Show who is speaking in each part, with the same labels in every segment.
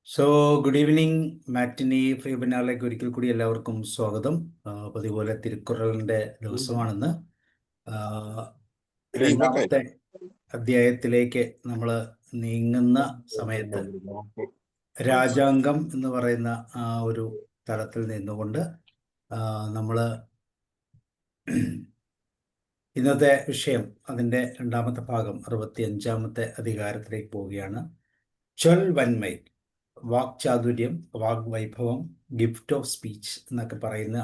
Speaker 1: So good evening മാറ്റിനി free ബിനാറിലേക്ക് ഒരിക്കൽ കൂടി എല്ലാവർക്കും സ്വാഗതം. പതിപോലെ തിരുക്കുറളിന്റെ ദിവസമാണെന്ന്. രണ്ടാമത്തെ അധ്യായത്തിലേക്ക് നമ്മൾ നീങ്ങുന്ന സമയത്ത് രാജാംഗം എന്ന് പറയുന്ന ആ ഒരു തലത്തിൽ നിന്നുകൊണ്ട് നമ്മൾ ഇന്നത്തെ വിഷയം, അതിൻ്റെ രണ്ടാമത്തെ ഭാഗം 65-ാമത്തെ അധികാരത്തിലേക്ക് പോവുകയാണ്. ചൊൽവന്മൈ, വാക്ചാതുര്യം, വാഗ്വൈഭവം, ഗിഫ്റ്റ് ഓഫ് സ്പീച്ച് എന്നൊക്കെ പറയുന്ന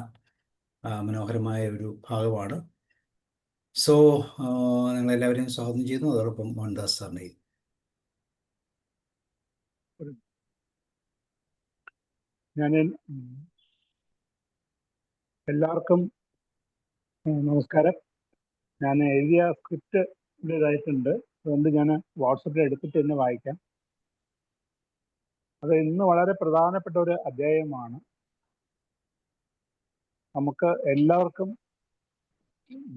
Speaker 1: മനോഹരമായ ഒരു ഭാഗമാണ്. സോ നിങ്ങളെല്ലാവരെയും സ്വാഗതം ചെയ്യുന്നു. അതോടൊപ്പം മോഹൻദാസ് സാറിനെയും.
Speaker 2: ഞാൻ എല്ലാവർക്കും നമസ്കാരം. ഞാൻ എഴുതിയ സ്ക്രിപ്റ്റ് ഇതായിട്ടുണ്ട്, അതുകൊണ്ട് ഞാൻ വാട്സപ്പിൽ എടുത്തിട്ട് തന്നെ വായിക്കാം. അത് ഇന്ന് വളരെ പ്രധാനപ്പെട്ട ഒരു അധ്യായമാണ്. നമുക്ക് എല്ലാവർക്കും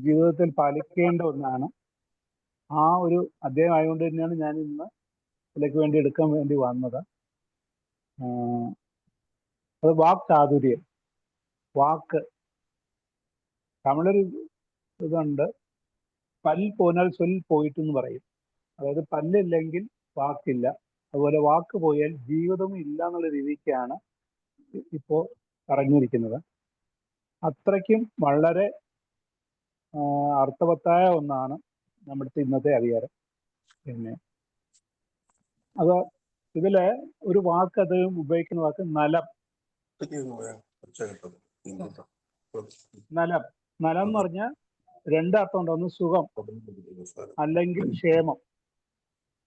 Speaker 2: ജീവിതത്തിൽ പാലിക്കേണ്ട ഒന്നാണ്. ആ ഒരു അധ്യായം ആയതുകൊണ്ട് തന്നെയാണ് ഞാൻ ഇന്ന് ഇതിലേക്ക് വേണ്ടി എടുക്കാൻ വേണ്ടി വന്നത്. അത് വാക്ചാതുര്യം. വാക്ക്, തമിഴൊരു ഇതുണ്ട്, പല്ല് പോനാൽ ചൊൽ പോയിട്ടെന്ന് പറയും. അതായത് പല്ലില്ലെങ്കിൽ വാക്കില്ല, അതുപോലെ വാക്ക് പോയാൽ ജീവിതം ഇല്ല എന്നുള്ള രീതിക്കാണ് ഇപ്പോൾ പറഞ്ഞിരിക്കുന്നത്. അത്രയ്ക്കും വളരെ അർത്ഥവത്തായ ഒന്നാണ് നമ്മുടെ ഇന്നത്തെ അധികാരം. പിന്നെ അത് ഇതില് ഒരു വാക്ക് അദ്ദേഹം ഉപയോഗിക്കുന്ന വാക്ക് നലം. നലം നലം എന്ന് പറഞ്ഞാൽ രണ്ടർത്ഥം ഉണ്ട്. ഒന്ന് സുഖം, അല്ലെങ്കിൽ ക്ഷേമം.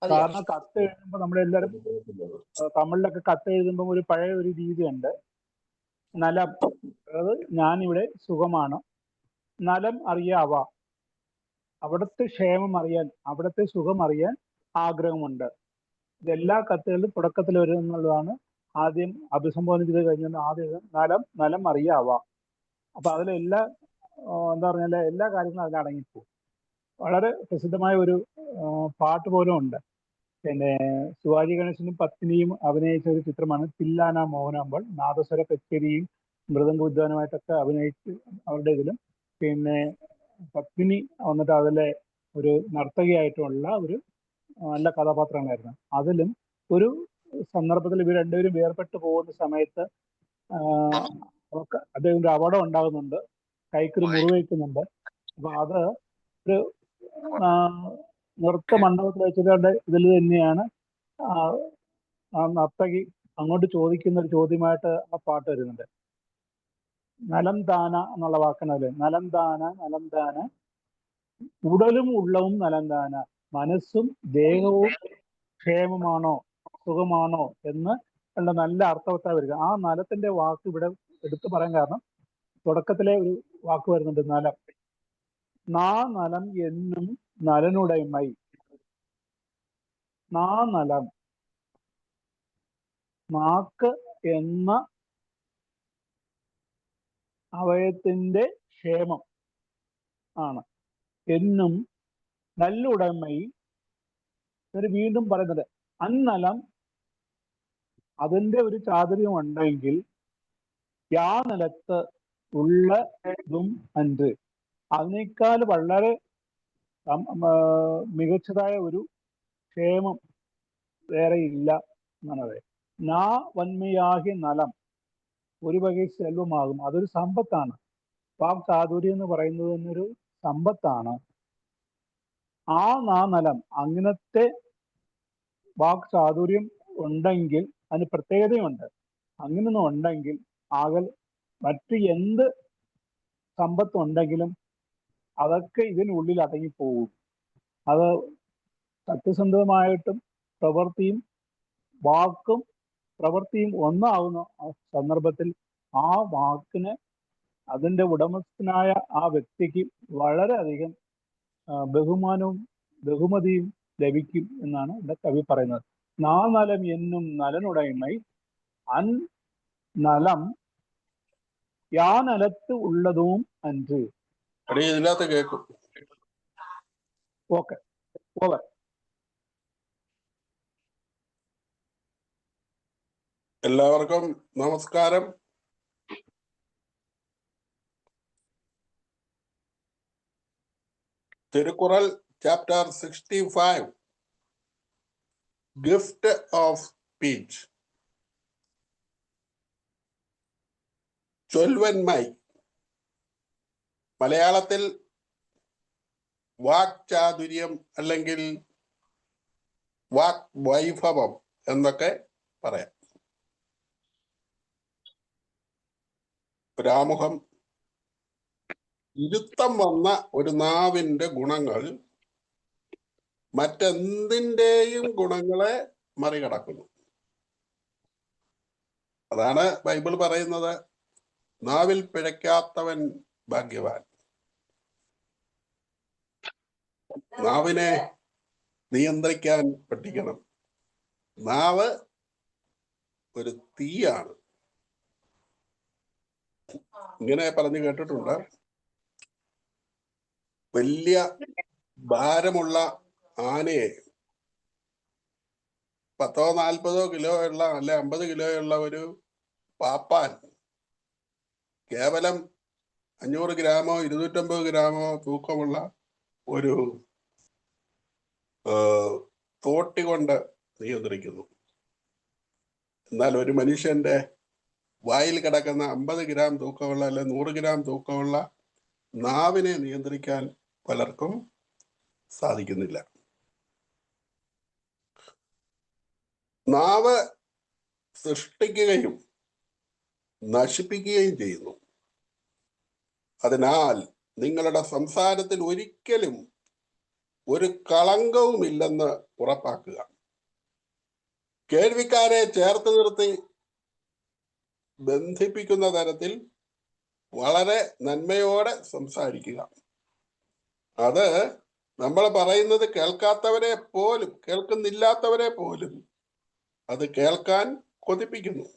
Speaker 2: കാരണം കത്ത് എഴുതുമ്പോൾ നമ്മളെല്ലാവരും തമിഴിലൊക്കെ കത്ത് എഴുതുമ്പോൾ ഒരു പഴയ ഒരു രീതിയുണ്ട്. നലം, അതായത് ഞാനിവിടെ സുഖമാണ്. നലം അറിയാവ, അവിടുത്തെ ക്ഷേമം അറിയാൻ, അവിടുത്തെ സുഖം അറിയാൻ ആഗ്രഹമുണ്ട്. ഇതെല്ലാ കത്തുകളിലും തുടക്കത്തിൽ വരുന്നുള്ളതാണ്. ആദ്യം അഭിസംബോധന ചെയ്ത് കഴിഞ്ഞാൽ ആദ്യം നലം അറിയാവ. അപ്പൊ അതിലെല്ലാ എന്താ പറഞ്ഞാൽ എല്ലാ കാര്യങ്ങളും അതിലടങ്ങിപ്പോകും. വളരെ പ്രസിദ്ധമായ ഒരു പാട്ട് പോലും ഉണ്ട്. പിന്നെ ശിവാജി ഗണേശനും പത്നിയും അഭിനയിച്ച ഒരു ചിത്രമാണ് തില്ലാന മോഹനാമ്പൾ. നാദസ്വര കച്ചേരിയും മൃദംഗ വിദ്വാനുമായിട്ടൊക്കെ അഭിനയിച്ച് അവരുടെ ഇതിലും. പിന്നെ പത്നി വന്നിട്ട് അതിലെ ഒരു നർത്തകിയായിട്ടുള്ള ഒരു നല്ല കഥാപാത്രങ്ങളായിരുന്നു. അതിലും ഒരു സന്ദർഭത്തിൽ ഇവർ രണ്ടുപേരും വേർപെട്ട് പോകുന്ന സമയത്ത് അദ്ദേഹം ഒരു അപകടം ഉണ്ടാകുന്നുണ്ട്, കൈക്കൊരു മുറിവേൽക്കുന്നുണ്ട്. അപ്പൊ അത് ഒരു നൃത്ത മണ്ഡപത്തിൽ വെച്ചിട്ട് ഇതിൽ തന്നെയാണ് ആ നർത്തകി അങ്ങോട്ട് ചോദിക്കുന്ന ഒരു ചോദ്യമായിട്ട് ആ പാട്ട് വരുന്നുണ്ട്. നലം ദാന എന്നുള്ള വാക്കാണ്. നലം ദാന, നലം ദാന, ഉടലും ഉള്ളവും നലം ദാന, മനസ്സും ദേഹവും ക്ഷേമമാണോ സുഖമാണോ എന്ന് ഉള്ള നല്ല അർത്ഥവത്തായി വരിക. ആ നലത്തിന്റെ വാക്ക് ഇവിടെ എടുത്തു പറയാൻ കാരണം തുടക്കത്തിലെ ഒരു വാക്ക് വരുന്നുണ്ട്, നലം. നാ നലം എന്നും നലനുടമൈ. നാ നലം, നാക്ക് എന്ന അവയവത്തിന്റെ ക്ഷേമം ആണ്. എന്നും നല്ലുടമൈ, വീണ്ടും പറയുന്നത് അന്നലം, അതിന്റെ ഒരു ചാതുര്യം ഉണ്ടെങ്കിൽ യാ നിലത്ത് ഉള്ളതും അன்று, അതിനേക്കാൾ വളരെ മികച്ചതായ ഒരു ക്ഷേമം വേറെ ഇല്ല എന്നാണ്. നാ വന്മയാകിയ നലം, ഒരു വകை സെൽവമാകും. അതൊരു സമ്പത്താണ്. വാക് ചാതുര്യം എന്ന് പറയുന്നത് തന്നൊരു സമ്പത്താണ്. ആ നലം, അങ്ങനത്തെ വാക് ചാതുര്യം ഉണ്ടെങ്കിൽ അതിന് പ്രത്യേകതയുണ്ട്. അങ്ങനൊന്നും ഉണ്ടെങ്കിൽ ആകൽ മറ്റ് എന്ത് സമ്പത്തുണ്ടെങ്കിലും അതൊക്കെ ഇതിനുള്ളിൽ അടങ്ങിപ്പോകും. അത് സത്യസന്ധമായിട്ടും പ്രവൃത്തിയും വാക്കും പ്രവൃത്തിയും ഒന്നാവുന്ന സന്ദർഭത്തിൽ ആ വാക്കിന് അതിൻ്റെ ഉടമസ്ഥനായ ആ വ്യക്തിക്ക് വളരെയധികം ബഹുമാനവും ബഹുമതിയും ലഭിക്കും എന്നാണ് ഇവിടെ കവി പറയുന്നത്. നാനലം എന്നും നലനുടമൈ അൻ നലം യാ നിലത്ത് ഉള്ളതും അன்று. Okay, over.
Speaker 3: എല്ലാവർക്കും നമസ്കാരം. Thirukkural chapter 65, gift of speech. ചൊൽവന്മൈ, മലയാളത്തിൽ വാക്ചാതുര്യം അല്ലെങ്കിൽ വാക് വൈഭവം എന്നൊക്കെ പറയാം. ഒരാമുഖം. ഇരുത്തം വന്ന ഒരു നാവിന്റെ ഗുണങ്ങൾ മറ്റെന്തിൻ്റെയും ഗുണങ്ങളെ മറികടക്കുന്നു. അതാണ് ബൈബിൾ പറയുന്നത്, നാവിൽ പിഴയ്ക്കാത്തവൻ ഭാഗ്യവാൻ. നാവിനെ നിയന്ത്രിക്കാൻ പഠിക്കണം. നാവ് ഒരു തീയാണ്. ഇങ്ങനെ പറഞ്ഞു കേട്ടിട്ടുണ്ട്, വലിയ ഭാരമുള്ള ആനയെ 10-40 കിലോ ഉള്ള അല്ലെ 50 കിലോ ഉള്ള ഒരു പാപ്പാൻ കേവലം 500 ഗ്രാമോ 250 ഗ്രാമോ തൂക്കമുള്ള ഒരു തോട്ടി കൊണ്ട് നിയന്ത്രിക്കുന്നു. എന്നാൽ ഒരു മനുഷ്യന്റെ വായിൽ കിടക്കുന്ന 50 ഗ്രാം തൂക്കമുള്ള അല്ലെ 100 ഗ്രാം തൂക്കമുള്ള നാവിനെ നിയന്ത്രിക്കാൻ പലർക്കും സാധിക്കുന്നില്ല. നാവ് സൃഷ്ടിക്കുകയും നശിപ്പിക്കുകയും ചെയ്യുന്നു. അതിനാൽ നിങ്ങളുടെ സംസാരത്തിൽ ഒരിക്കലും ഒരു കളങ്കവുമില്ലെന്ന് ഉറപ്പാക്കുക. കേൾവിക്കാരെ ചേർത്ത് നിർത്തി ബന്ധിപ്പിക്കുന്ന തരത്തിൽ വളരെ നന്മയോടെ സംസാരിക്കുക. അത് നമ്മൾ പറയുന്നത് കേൾക്കാത്തവരെ പോലും, കേൾക്കുന്നില്ലാത്തവരെ പോലും അത് കേൾക്കാൻ കൊതിപ്പിക്കുന്നു.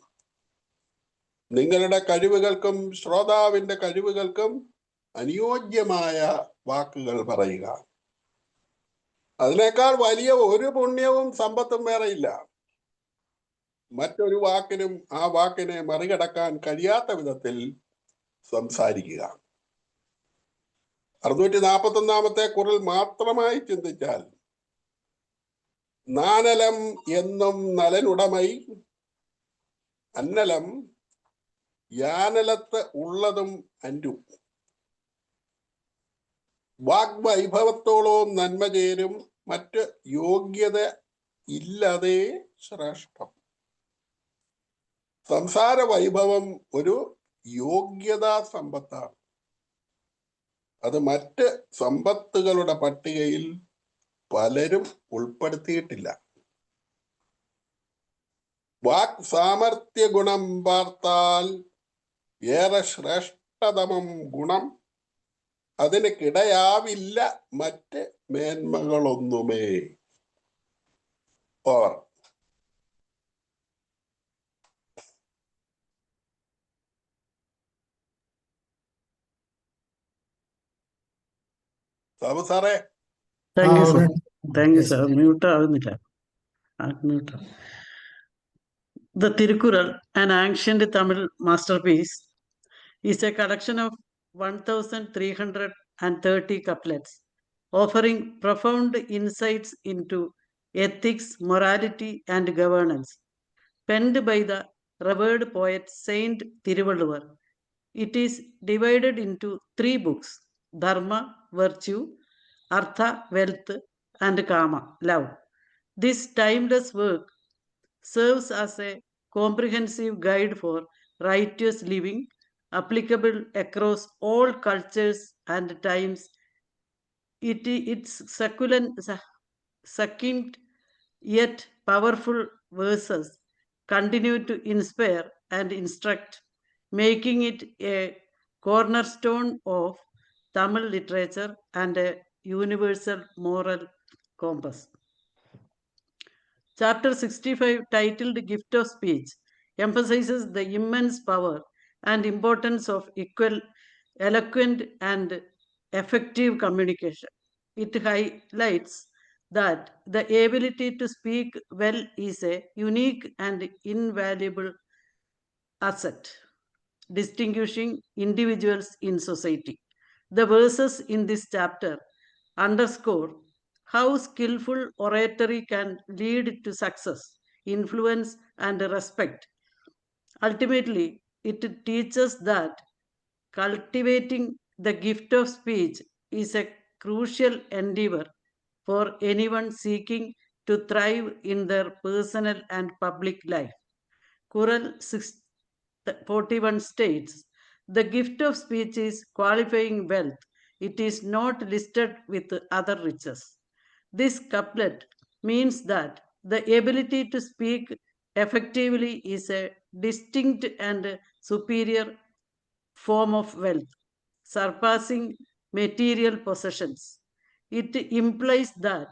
Speaker 3: നിങ്ങളുടെ കഴിവുകൾക്കും ശ്രോതാവിന്റെ കഴിവുകൾക്കും അനുയോജ്യമായ വാക്കുകൾ പറയുക. അതിനേക്കാൾ വലിയ ഒരു പുണ്യവും സമ്പത്തും വേറെയില്ല. മറ്റൊരു വാക്കിനും ആ വാക്കിനെ മറികടക്കാൻ കഴിയാത്ത വിധത്തിൽ സംസാരിക്കുക. 641 കുറിൽ മാത്രമായി ചിന്തിച്ചാൽ, നാനലം എന്നും നലനുടമൈ, അന്നലം യാനലത്ത് ഉള്ളതും അന്റു. വാഗ്വൈഭവത്തോളവും നന്മ ചേരും, മറ്റ് യോഗ്യത ഇല്ലതേ ശ്രേഷ്ഠം. സംസാര വൈഭവം ഒരു യോഗ്യതാ സമ്പത്താണ്. അത് മറ്റ് സമ്പത്തുകളുടെ പട്ടികയിൽ പലരും ഉൾപ്പെടുത്തിയിട്ടില്ല. വാക് സാമർത്ഥ്യ ഗുണം പാർത്താൽ ഏറെ ശ്രേഷ്ഠതമം ഗുണം, അതിന് കിടയാവില്ല മറ്റ് മേന്മകളൊന്നുമേ. ഓർ സാബു സാറേ.
Speaker 4: Thank you sir. Thank you sir. Mute ആവുന്നില്ല. The Tirukural, an ancient Tamil masterpiece, is a collection of 1,330 couplets, offering profound insights into ethics, morality, and governance. Penned by the revered poet Saint Thiruvalluvar, it is divided into 3 books: Dharma, virtue; Artha, wealth; and Kama, love. This timeless work serves as a comprehensive guide for righteous living, applicable across all cultures and times. Its succinct yet powerful verses continue to inspire and instruct, making it a cornerstone of Tamil literature and a universal moral compass. Chapter 65, titled Gift of Speech, emphasizes the immense power and importance of eloquent and effective communication. It highlights that the ability to speak well is a unique and invaluable asset, distinguishing individuals in society. The verses in this chapter underscore how skillful oratory can lead to success, influence, and respect. Ultimately, it teaches that cultivating the gift of speech is a crucial endeavor for anyone seeking to thrive in their personal and public life. Quran 6:41 states, "The gift of speech is qualifying wealth. It is not listed with other riches." This couplet means that the ability to speak effectively is a distinct and superior form of wealth, surpassing material possessions. It implies that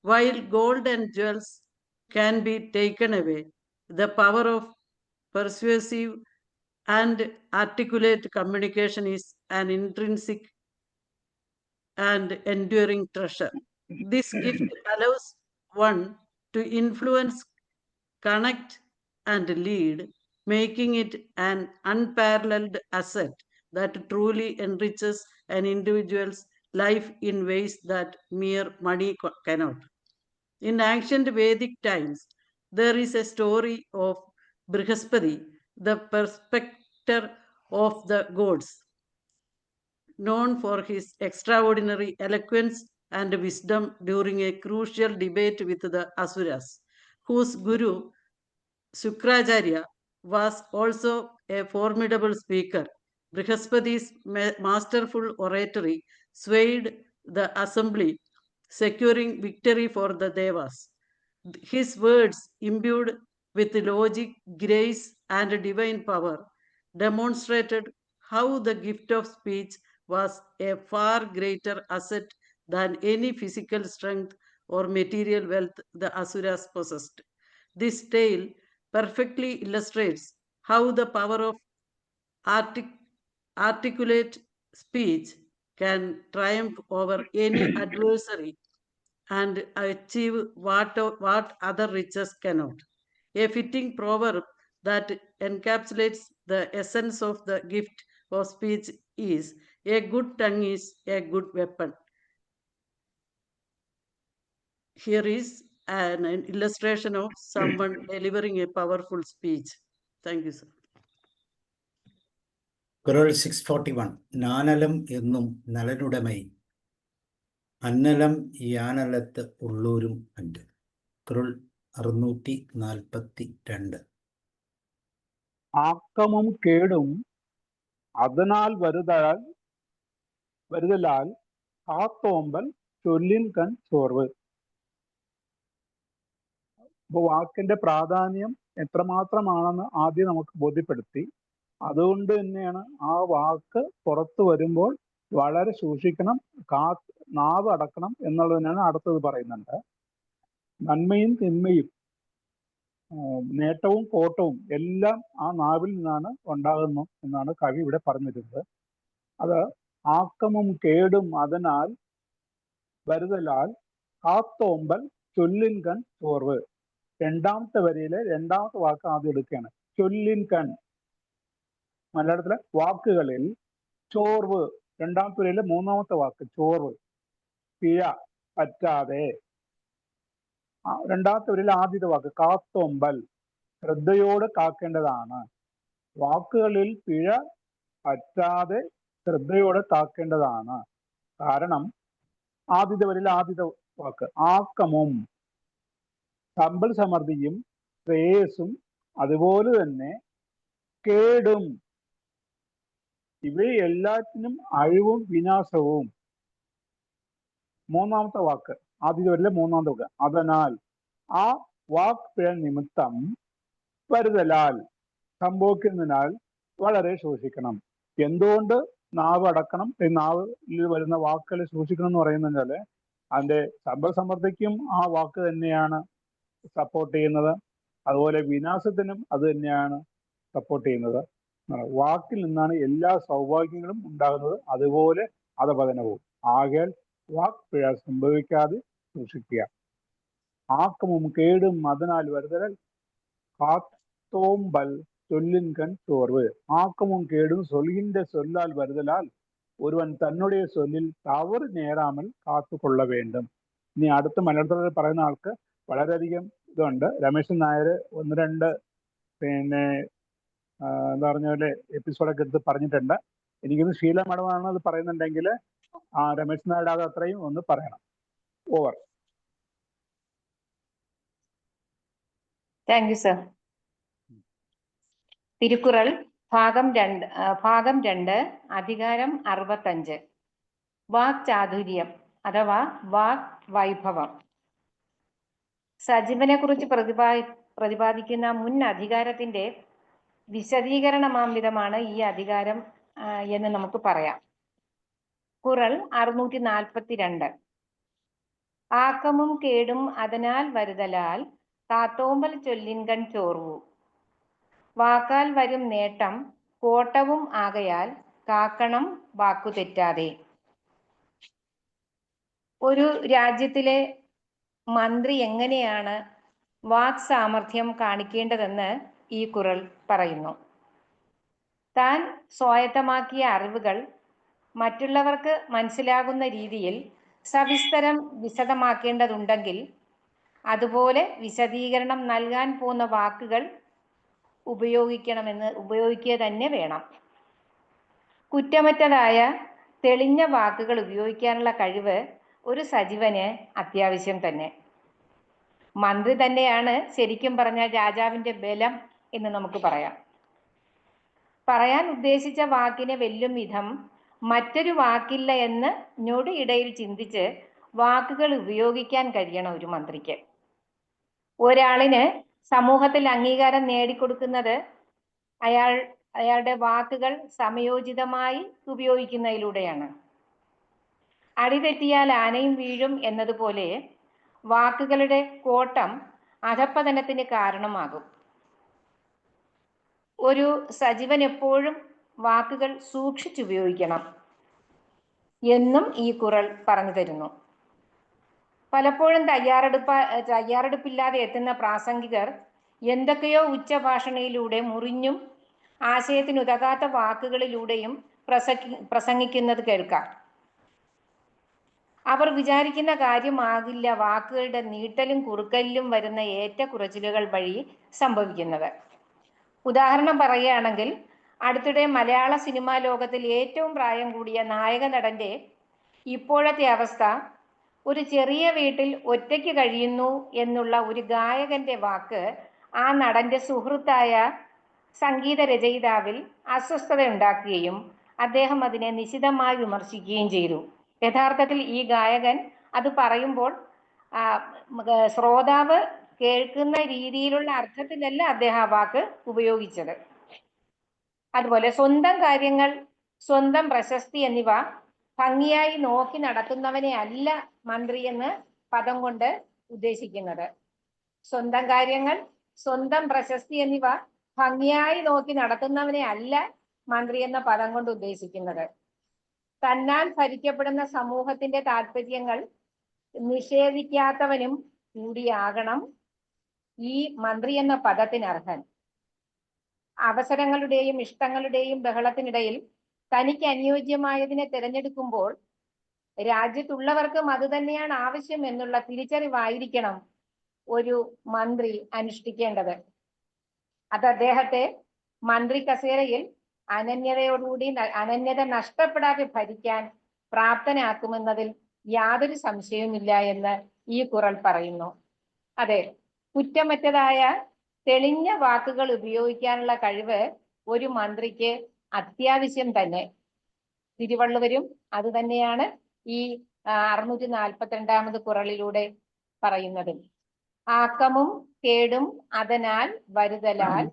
Speaker 4: while gold and jewels can be taken away, the power of persuasive and articulate communication is an intrinsic and enduring treasure. This gift allows one to influence, connect, and lead, making it an unparalleled asset that truly enriches an individual's life in ways that mere money cannot. In ancient Vedic times, there is a story of Brihaspati, the protector of the gods, known for his extraordinary eloquence and wisdom during a crucial debate with the Asuras, whose guru Shukracharya was also a formidable speaker. Brihaspati's masterful oratory swayed the assembly, securing victory for the Devas. His words, imbued with logic, grace, and divine power, demonstrated how the gift of speech was a far greater asset than any physical strength or material wealth the Asuras possessed. This tale perfectly illustrates how the power of articulate speech can triumph over any adversary and achieve what other riches cannot. A fitting proverb that encapsulates the essence of the gift of speech is, "A good tongue is a good weapon." Here is an illustration of someone delivering a powerful speech. Thank you, sir.
Speaker 1: കുരൽ 641 നാനലം എന്നും നലനുടമൈ അന്നലം യാനലത്ത് ഉള്ളൂരും അണ്ട്. കുരൽ 642
Speaker 2: ആക്കമും കേടും അതിനാൽ വരുതലാൽ കാത്തോമ്പൽ ചൊല്ലിൻ കൺ ചോർവ്. അപ്പൊ വാക്കിന്റെ പ്രാധാന്യം എത്രമാത്രമാണെന്ന് ആദ്യം നമുക്ക് ബോധ്യപ്പെടുത്തി. അതുകൊണ്ട് തന്നെയാണ് ആ വാക്ക് പുറത്തു വരുമ്പോൾ വളരെ സൂക്ഷിക്കണം, നാവ് അടക്കണം എന്നുള്ളത് തന്നെയാണ് അടുത്തത് പറയുന്നുണ്ട്. നന്മയും തിന്മയും നേട്ടവും കോട്ടവും എല്ലാം ആ നാവിൽ നിന്നാണ് ഉണ്ടാകുന്നു എന്നാണ് കവി ഇവിടെ പറഞ്ഞിരുന്നത്. അത് ആക്കമും കേടും അതിനാൽ വരുതലാൽ കാത്തോമ്പൽ ചൊല്ലിൻകൺ ചോർവ്. രണ്ടാമത്തെ വരിയിലെ രണ്ടാമത്തെ വാക്ക് ആദ്യം എടുക്കുകയാണ്. ചൊല്ലിൻകൺ, മലയാളത്തിലെ വാക്കുകളിൽ ചോർവ്. രണ്ടാമത്തെ വരിയിലെ മൂന്നാമത്തെ വാക്ക് ചോർവ്, പിഴ, പറ്റാതെ. രണ്ടാമത്തെ വരിയിലെ ആദ്യത്തെ വാക്ക് കാത്തോമ്പൽ, ശ്രദ്ധയോടെ കാക്കേണ്ടതാണ്. വാക്കുകളിൽ പിഴ പറ്റാതെ ശ്രദ്ധയോടെ കാക്കേണ്ടതാണ്. കാരണം ആദ്യത്തെ വരിയിലെ ആദ്യത്തെ വാക്ക് ആക്കമും, സമ്പൽ സമൃദ്ധിയും ശ്രേയസ്സും അതുപോലെ തന്നെ കേടും, ഇവയെല്ലാറ്റിനും അഴിവും വിനാശവും. മൂന്നാമത്തെ വാക്ക് ആദ്യത്തെ വരിയിലെ മൂന്നാമത്തെ വാക്ക് അതിനാൽ, ആ വാക്ക് പിഴ നിമിത്തം വരുതലാൽ, സംഭവിക്കുന്നതിനാൽ വളരെ സൂക്ഷിക്കണം. എന്തുകൊണ്ട് നാവ് അടക്കണം, നാവിൽ വരുന്ന വാക്കുകൾ സൂക്ഷിക്കണം എന്ന് പറയുന്നത് അതിന്റെ സമ്പൽ സമൃദ്ധിക്കും ആ വാക്ക് തന്നെയാണ് സപ്പോർട്ട് ചെയ്യുന്നത്. അതുപോലെ വിനാശത്തിനും അത് തന്നെയാണ് സപ്പോർട്ട് ചെയ്യുന്നത്. വാക്കിൽ നിന്നാണ് എല്ലാ സൗഭാഗ്യങ്ങളും ഉണ്ടാകുന്നത്, അതുപോലെ അധപതനവും. ആകയാൽ വാക്ക് പിഴ സംഭവിക്കാതെ സൂക്ഷിക്കുക. ஆக்கமும் கேடும் அதனால் வருதல் காத்தோம்பல் சொல்லின்கண் சோர்வு. ஆக்கமும் கேடும் சொல்கின்ற சொல்லால் வருதலால் ഒരുവൻ തന്നുடைய சொல்லிൽ തവറ് നേരാமல் കാത്തു കൊള്ള வேண்டும். ഇനി അടുത്ത മലയാളത്തിൽ പറയുന്ന ആൾക്ക് വളരെയധികം ഇതുണ്ട്. രമേശൻ നായർ ഒന്ന് രണ്ട് പിന്നെ എന്താ പറഞ്ഞ പോലെ എപ്പിസോഡൊക്കെ എടുത്ത് പറഞ്ഞിട്ടുണ്ട്. എനിക്കൊന്ന് ഷീല മാഡമാണ് അത് പറയുന്നുണ്ടെങ്കിൽ ആ രമേശൻ നായരുടെ അത് അത്രയും ഒന്ന് പറയണം. Over.
Speaker 5: Thank you sir. Thirukkural ഭാഗം 2 അധികാരം 65 വാക് ചാതുര്യം അഥവാ വാക് വൈഭവം. സജീവനെ കുറിച്ച് പ്രതിപാദിക്കുന്ന മുൻ അധികാരത്തിന്റെ വിശദീകരണമാംവിധമാണ് ഈ അധികാരം എന്ന് നമുക്ക് പറയാം. കുറൾ 642. ആക്കമും കേടും അതിനാൽ വരുതലാൽ കാത്തോമ്പൽ ചൊല്ലിൻകൺ ചോർവു. വാക്കാൽ വരും നേട്ടം കോട്ടവും ആകയാൽ കാക്കണം വാക്കു തെറ്റാതെ. ഒരു രാജ്യത്തിലെ മന്ത്രി എങ്ങനെയാണ് വാക് സാമർഥ്യം കാണിക്കേണ്ടതെന്ന് ഈ കുറൾ പറയുന്നു. താൻ സ്വായത്തമാക്കിയ അറിവുകൾ മറ്റുള്ളവർക്ക് മനസ്സിലാകുന്ന രീതിയിൽ സവിസ്തരം വിശദമാക്കേണ്ടതുണ്ടെങ്കിൽ അതുപോലെ വിശദീകരണം നൽകാൻ പോകുന്ന വാക്കുകൾ ഉപയോഗിക്കുക തന്നെ വേണം. കുറ്റമറ്റതായ തെളിഞ്ഞ വാക്കുകൾ ഉപയോഗിക്കാനുള്ള കഴിവ് ഒരു സജീവന് അത്യാവശ്യം തന്നെ. മന്ത്രി തന്നെയാണ് ശരിക്കും പറഞ്ഞാൽ രാജാവിന്റെ ബലം എന്ന് നമുക്ക് പറയാം. പറയാൻ ഉദ്ദേശിച്ച വാക്കിനെ വെല്ലും വിധം മറ്റൊരു വാക്കില്ല എന്ന് ഞൊടിയിടയിൽ ചിന്തിച്ച് വാക്കുകൾ ഉപയോഗിക്കാൻ കഴിയണം ഒരു മന്ത്രിക്ക്. ഒരാളിന് സമൂഹത്തിൽ അംഗീകാരം നേടിക്കൊടുക്കുന്നത് അയാളുടെ വാക്കുകൾ സമയോചിതമായി ഉപയോഗിക്കുന്നതിലൂടെയാണ്. അടിതെറ്റിയാൽ ആനയും വീഴും എന്നതുപോലെ വാക്കുകളുടെ കോട്ടം അധപ്പതനത്തിന് കാരണമാകും. ഒരു സജീവൻ എപ്പോഴും വാക്കുകൾ സൂക്ഷിച്ചുപയോഗിക്കണം എന്നും ഈ കുറൾ പറഞ്ഞു തരുന്നു. പലപ്പോഴും തയ്യാറെടുപ്പില്ലാതെ എത്തുന്ന പ്രാസംഗികർ എന്തൊക്കെയോ ഉച്ചഭാഷണയിലൂടെ മുറിഞ്ഞും ആശയത്തിനുതകാത്ത വാക്കുകളിലൂടെയും പ്രസംഗിക്കുന്നത് കേൾക്കാം. അവർ വിചാരിക്കുന്ന കാര്യമാകില്ല വാക്കുകളുടെ നീട്ടലും കുറുക്കലിലും വരുന്ന ഏറ്റക്കുറച്ചിലുകൾ വഴി സംഭവിക്കുന്നത്. ഉദാഹരണം പറയുകയാണെങ്കിൽ, അടുത്തിടെ മലയാള സിനിമാ ലോകത്തിൽ ഏറ്റവും പ്രായം കൂടിയ നായക നടന്റെ ഇപ്പോഴത്തെ അവസ്ഥ ഒരു ചെറിയ വീട്ടിൽ ഒറ്റയ്ക്ക് കഴിയുന്നു എന്നുള്ള ഒരു ഗായകന്റെ വാക്ക് ആ നടന്റെ സുഹൃത്തായ സംഗീത രചയിതാവിൽ അസ്വസ്ഥത ഉണ്ടാക്കുകയും അദ്ദേഹം അതിനെ നിശിതമായി വിമർശിക്കുകയും ചെയ്തു. യഥാർത്ഥത്തിൽ ഈ ഗായകൻ അത് പറയുമ്പോൾ ശ്രോതാവ് കേൾക്കുന്ന രീതിയിലുള്ള അർത്ഥത്തിലല്ല അദ്ദേഹം ആ വാക്ക് ഉപയോഗിച്ചത്. അതുപോലെ സ്വന്തം കാര്യങ്ങൾ, സ്വന്തം പ്രശസ്തി എന്നിവ ഭംഗിയായി നോക്കി നടത്തുന്നവനെ അല്ല മന്ത്രി എന്ന് പദം കൊണ്ട് ഉദ്ദേശിക്കുന്നത്. സ്വന്തം കാര്യങ്ങൾ, സ്വന്തം പ്രശസ്തി എന്നിവ ഭംഗിയായി നോക്കി നടത്തുന്നവനെ അല്ല മന്ത്രി എന്ന പദം കൊണ്ട് ഉദ്ദേശിക്കുന്നത്. തന്നാൽ ഭരിക്കപ്പെടുന്ന സമൂഹത്തിന്റെ താല്പര്യങ്ങൾ നിഷേധിക്കാത്തവനും കൂടിയാകണം ഈ മന്ത്രി എന്ന പദത്തിന് അർഹൻ. അവസരങ്ങളുടെയും ഇഷ്ടങ്ങളുടെയും ബഹളത്തിനിടയിൽ തനിക്ക് അനുയോജ്യമായതിനെ തിരഞ്ഞെടുക്കുമ്പോൾ രാജ്യത്തുള്ളവർക്കും അത് തന്നെയാണ് ആവശ്യം എന്നുള്ള തിരിച്ചറിവായിരിക്കണം ഒരു മന്ത്രി അനുഷ്ഠിക്കേണ്ടത്. അത് അദ്ദേഹത്തെ മന്ത്രി കസേരയിൽ അനന്യത നഷ്ടപ്പെടാതെ ഭരിക്കാൻ പ്രാപ്തനാക്കുമെന്നതിൽ യാതൊരു സംശയവുമില്ല എന്ന് ഈ കുറൾ പറയുന്നു. അതെ, കുറ്റമറ്റതായ തെളിഞ്ഞ വാക്കുകൾ ഉപയോഗിക്കാനുള്ള കഴിവ് ഒരു മന്ത്രിക്ക് അത്യാവശ്യം തന്നെ. തിരുവള്ളുവരും അത് തന്നെയാണ് ഈ 642 കുറളിലൂടെ പറയുന്നത്. ആക്കമും കേടും അതനാൽ വരുതലാൽ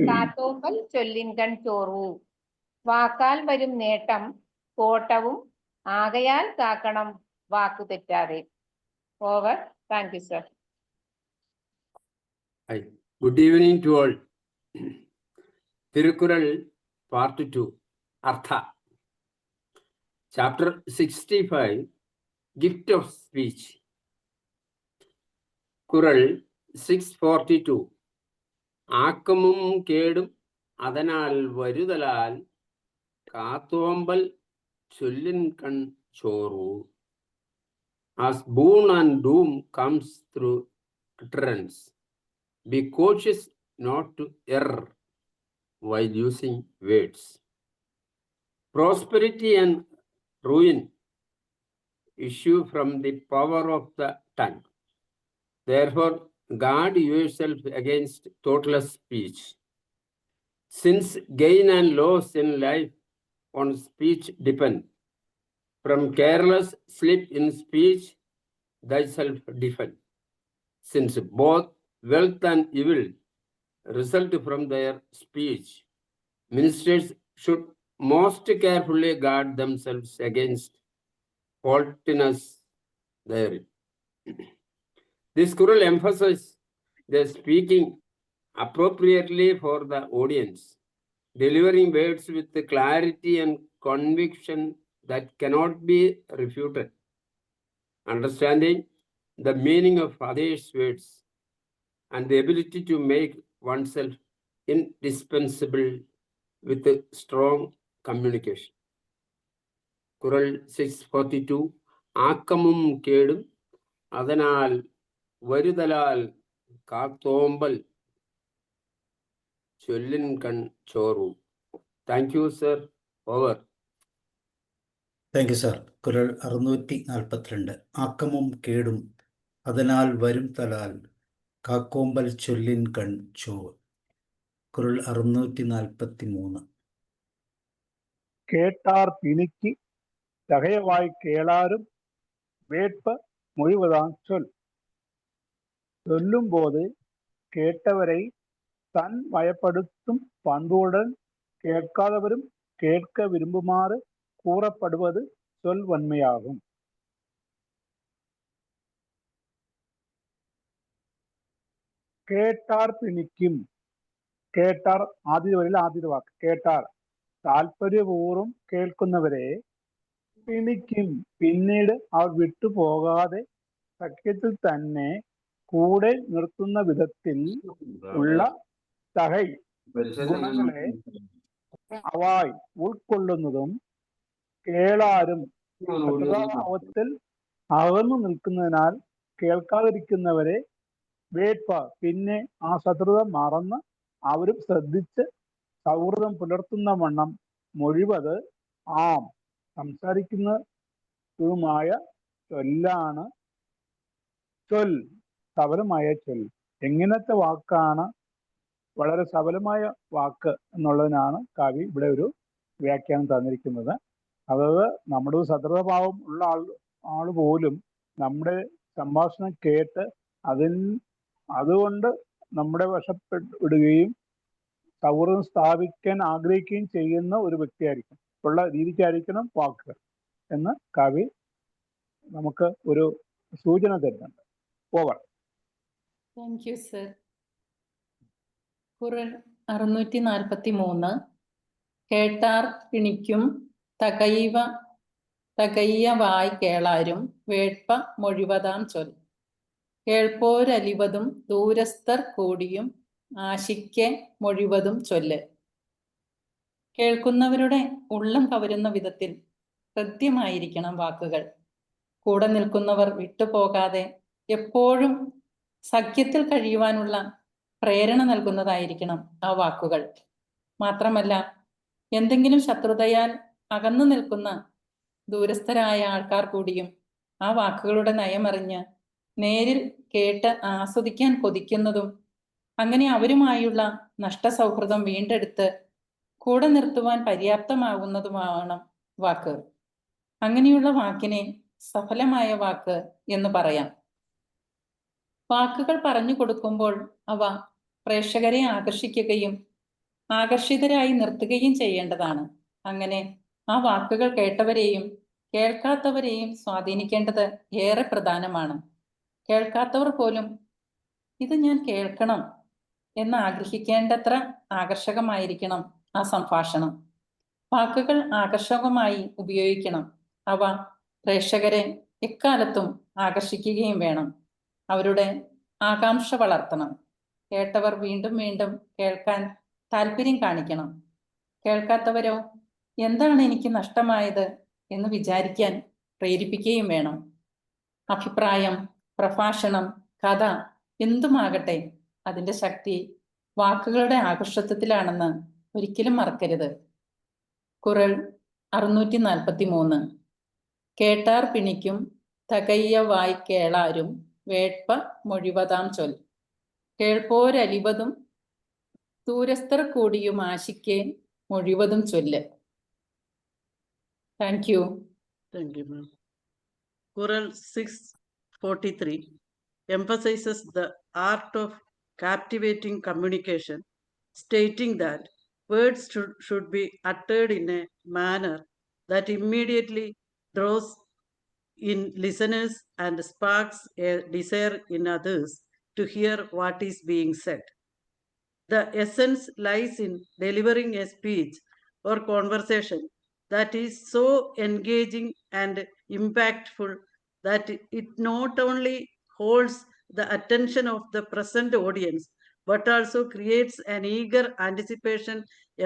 Speaker 5: കാത്തോമ്പൽ ചൊല്ലിൻകൺ ചോർവു. വാക്കാൽ വരും നേട്ടം കോട്ടവും ആകയാൽ കാക്കണം വാക്കു തെറ്റാതെ. Over. Thank you sir.
Speaker 6: Good evening to all. Tirukural Part 2, Artha. Chapter 65, Gift of Speech. കുറൾ 642. ആക്കമും കേടും അതനാൽ വരുതലാൽ കാത്തോമ്പൽ ചൊല്ലിൻ കൺ ചോറു. As boon and doom comes through utterance, be cautious not to err while using words. Prosperity and ruin issue from the power of the tongue. Therefore, guard yourself against thoughtless speech. Since gain and loss in life on speech depend, from careless slip in speech thyself defend. Since both wealth and evil result from their speech, ministers should most carefully guard themselves against faultiness therein. This scroll emphasizes the speaking appropriately for the audience, delivering words with the clarity and conviction that cannot be refuted, understanding the meaning of others' words, and the ability to make oneself indispensable with a strong communication. കുറൾ 642. ആക്കമും കേടും അതനാൽ വരുതലാൽ കാത്തോമ്പൽ ചൊല്ലിൻ കൺ ചോറു. Thank you sir. Over.
Speaker 1: Thank you sir. Kural 642. ആക്കമും കേടും അതിനാൽ വരും Talal കാക്കോമ്പൽ ചൊല്ലിൻ കൺ ചോർ. കുറൾ 643.
Speaker 2: കേട്ടാർ പിണിക്ക് தகையவாய் கேளாரும் வேட்ப மொழிவதான் சொல். சொல்லும் போது கேட்டவரை தன் வயப்படுத்தும் பண்புடன் கேட்காதவரும் கேட்க விரும்புமாறு கூறப்படுவது சொல் வன்மையாகும். കേട്ടാർ പിണിക്കും. കേട്ടാർ ആദ്യ വരിയിൽ ആദ്യ വാക്ക് കേട്ടാർ. താല്പര്യപൂർവ്വം കേൾക്കുന്നവരെ പിണിക്കും. പിന്നീട് അവർ വിട്ടുപോകാതെ സഖ്യത്തിൽ തന്നെ കൂടെ നിർത്തുന്ന വിധത്തിൽ ഉള്ള തഹൈ ഗുണങ്ങളെ അവായ് ഉൾക്കൊള്ളുന്നതും കേളാരും ശത്രുതാഭാവത്തിൽ അകന്നു നിൽക്കുന്നതിനാൽ കേൾക്കാതിരിക്കുന്നവരെ വേട്പ പിന്നെ ആ ശത്രുത മറന്ന് അവരും ശ്രദ്ധിച്ച് സൗഹൃദം പുലർത്തുന്ന വണ്ണം മൊഴിവത് ആം സംസാരിക്കുന്നതുമായ ചൊല്ലാണ്. ചൊൽ സബലമായ ചൊൽ. എങ്ങനത്തെ വാക്കാണ് വളരെ സബലമായ വാക്ക് എന്നുള്ളതിനാണ് കവി ഇവിടെ ഒരു വ്യാഖ്യാനം തന്നിരിക്കുന്നത്. അതായത് നമ്മുടെ ശത്രുതാഭാവം ഉള്ള ആള് പോലും നമ്മുടെ സംഭാഷണം കേട്ട് അതുകൊണ്ട് നമ്മുടെ വശപ്പെടുകയും സൗഹൃദം സ്ഥാപിക്കാൻ ആഗ്രഹിക്കുകയും ചെയ്യുന്ന ഒരു വ്യക്തിയായിരിക്കും, ഉള്ള രീതിക്കായിരിക്കണം വാക്കുകൾ എന്ന് കവി നമുക്ക് ഒരു സൂചന തരുന്നുണ്ട്. ഓവർ.
Speaker 7: Thank you sir. ഖുർആൻ 643. കേട്ടാർ പിണിക്കും തകയ്യവായ് കേളാരും വേട്പ മൊഴിവതാം ചൊൽ. കേൾപ്പോരലിവതും ദൂരസ്ഥർ കൂടിയും ആശിക്കെ മൊഴിവതും ചൊല്ല്. കേൾക്കുന്നവരുടെ ഉള്ളം കവരുന്ന വിധത്തിൽ ഹൃദ്യമായിരിക്കണം വാക്കുകൾ. കൂടെ നിൽക്കുന്നവർ വിട്ടുപോകാതെ എപ്പോഴും സഖ്യത്തിൽ കഴിയുവാനുള്ള പ്രേരണ നൽകുന്നതായിരിക്കണം ആ വാക്കുകൾ. മാത്രമല്ല, എന്തെങ്കിലും ശത്രുതയാൽ അകന്നു നിൽക്കുന്ന ദൂരസ്ഥരായ ആൾക്കാർ കൂടിയും ആ വാക്കുകളുടെ നയമറിഞ്ഞ് നേരിൽ കേട്ട് ആസ്വദിക്കാൻ കൊതിക്കുന്നതും അങ്ങനെ അവരുമായുള്ള നഷ്ടസൗഹൃദം വീണ്ടെടുത്ത് കൂടെ നിർത്തുവാൻ പര്യാപ്തമാകുന്നതുമാണ് വാക്ക്. അങ്ങനെയുള്ള വാക്കിനെ സഫലമായ വാക്ക് എന്ന് പറയാം. വാക്കുകൾ പറഞ്ഞു കൊടുക്കുമ്പോൾ അവ പ്രേക്ഷകരെ ആകർഷിക്കുകയും ആകർഷിതരായി നിർത്തുകയും ചെയ്യേണ്ടതാണ്. അങ്ങനെ ആ വാക്കുകൾ കേട്ടവരെയും കേൾക്കാത്തവരെയും സ്വാധീനിക്കേണ്ടത് ഏറെ പ്രധാനമാണ്. കേൾക്കാത്തവർ പോലും ഇത് ഞാൻ കേൾക്കണം എന്ന് ആഗ്രഹിക്കേണ്ടത്ര ആകർഷകമായിരിക്കണം ആ സംഭാഷണം. വാക്കുകൾ ആകർഷകമായി ഉപയോഗിക്കണം. അവ പ്രേക്ഷകരെ എക്കാലത്തും ആകർഷിക്കുകയും വേണം. അവരുടെ ആകാംക്ഷ വളർത്തണം. കേട്ടവർ വീണ്ടും വീണ്ടും കേൾക്കാൻ താല്പര്യം കാണിക്കണം. കേൾക്കാത്തവരോ എന്താണ് എനിക്ക് നഷ്ടമായത് എന്ന് വിചാരിക്കാൻ പ്രേരിപ്പിക്കുകയും വേണം. അഭിപ്രായം, പ്രഭാഷണം, കഥ എന്തുമാകട്ടെ, അതിൻ്റെ ശക്തി വാക്കുകളുടെ ആകർഷത്വത്തിലാണെന്ന് ഒരിക്കലും മറക്കരുത്. കുറൾ 643. കേട്ടാർ പിണിക്കും തകയ്യവായി കേളാരും വേട്പ മൊഴിവതാം ചൊൽ. കേൾപ്പോരലിവതും ദൂരസ്ഥർ കൂടിയും ആശിക്കേ മൊഴിവതും ചൊല്ല്. Thank you.
Speaker 4: Thank you, ma'am. Kural 643 emphasizes the art of captivating communication, stating that words should be uttered in a manner that immediately draws in listeners and sparks a desire in others to hear what is being said. The essence lies in delivering a speech or conversation that is so engaging and impactful that it not only holds the attention of the present audience but also creates an eager anticipation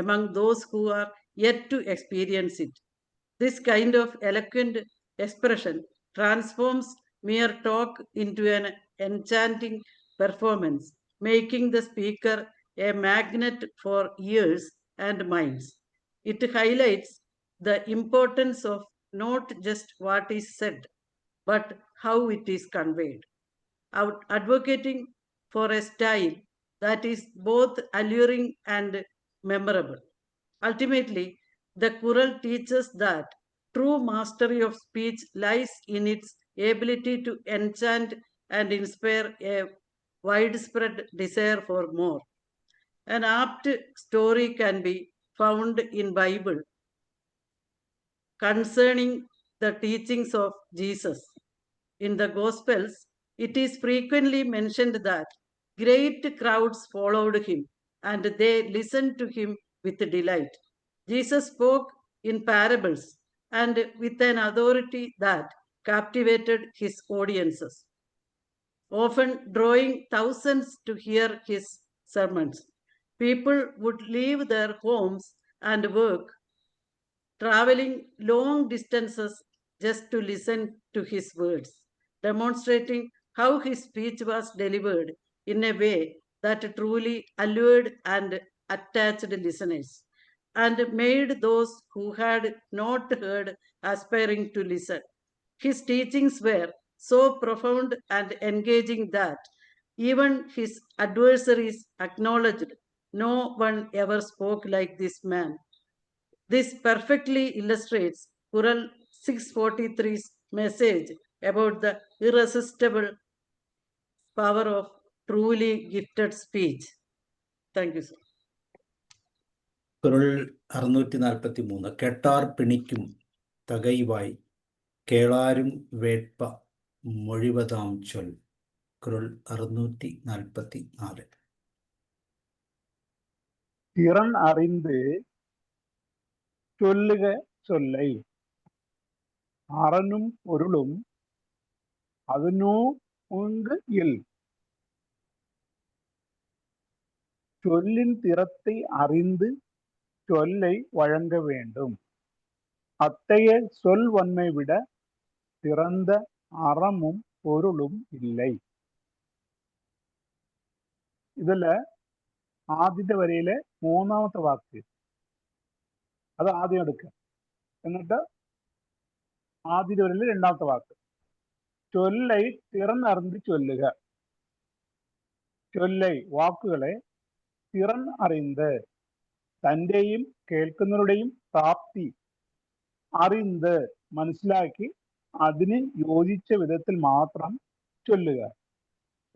Speaker 4: among those who are yet to experience it. This kind of eloquent expression transforms mere talk into an enchanting performance, making the speaker a magnet for ears and minds. It highlights the importance of not just what is said, but how it is conveyed, advocating for a style that is both alluring and memorable. Ultimately, the Kural teaches that true mastery of speech lies in its ability to enchant and inspire a widespread desire for more. An apt story can be found in Bible concerning the teachings of Jesus. In the Gospels, it is frequently mentioned that great crowds followed him and they listened to him with delight. Jesus spoke in parables and with an authority that captivated his audiences, often drawing thousands to hear his sermons. People would leave their homes and work, traveling long distances just to listen to his words, demonstrating how his speech was delivered in a way that truly allured and attached listeners and made those who had not heard aspiring to listen. His teachings were so profound and engaging that even his adversaries acknowledged no one ever spoke like this man. This perfectly illustrates Kural 643's message about the irresistible power of truly gifted speech. Thank you, sir.
Speaker 1: കുരൾ 643. കേട്ടാർ പിണിക്കും തകൈവായി കേളാരും വേട്പ മൊഴിവതാം ചൊൽ. കുരൾ 644.
Speaker 2: திறன் அறிந்து சொல்லுக சொல்லை அறனும் பொருளும் அதனோ உங்கு இல். சொல்லின் திறத்தை அறிந்து சொல்லை வழங்க வேண்டும். அத்தகைய சொல் வன்மை விட சிறந்த அறமும் பொருளும் இல்லை. ഇതിൽ ആദ്യത്തെ വരിയിലെ മൂന്നാമത്തെ വാക്ക് അത് ആദ്യം എടുക്കുക. എന്നിട്ട് ആദ്യത്തെ വരിയിലെ രണ്ടാമത്തെ വാക്ക് ചൊല്ലൈ തിറന്നറിഞ്ഞ് ചൊല്ലുക. ചൊല്ലൈ വാക്കുകളെ തിറൻ അറിந்து തൻ്റെയും കേൾക്കുന്നവരുടെയും പ്രാപ്തി അറിந்து മനസ്സിലാക്കി അതിന് യോജിച്ച വിധത്തിൽ മാത്രം ചൊല്ലുക.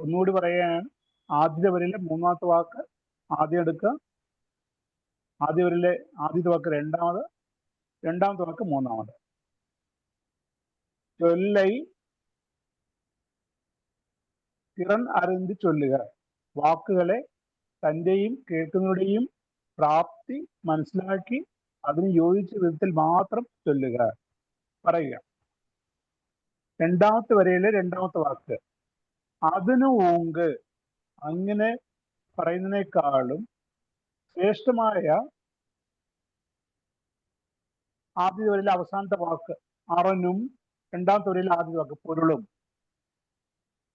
Speaker 2: ഒന്നുകൂടി പറയാൻ, ആദ്യത്തെ വരിയിലെ മൂന്നാമത്തെ വാക്ക് ആദ്യം എടുക്കുക, ആദ്യ വരിയിലെ ആദ്യത്തെ വാക്ക് രണ്ടാമത്, രണ്ടാമത്തെ വാക്ക് മൂന്നാമത്. ചൊല്ലൈ തിറൻ അറിந்து ചൊല്ലുക. വാക്കുകളെ തൻ്റെയും കേൾക്കുന്നവരുടെയും പ്രാപ്തി മനസ്സിലാക്കി അതിന് യോജിച്ച വിധത്തിൽ മാത്രം ചൊല്ലുക, പറയുക. രണ്ടാമത്തെ വരയിലെ രണ്ടാമത്തെ വാക്ക് അതിന് ഊങ്ക്, അങ്ങനെ പറയുന്നതിനേക്കാളും ശ്രേഷ്ഠമായ ആദ്യ വരിയിലെ അവസാനത്തെ വാക്ക് അറനും, രണ്ടാമത്തെ വരിയിലെ ആദ്യ വാക്ക് പൊരുളും,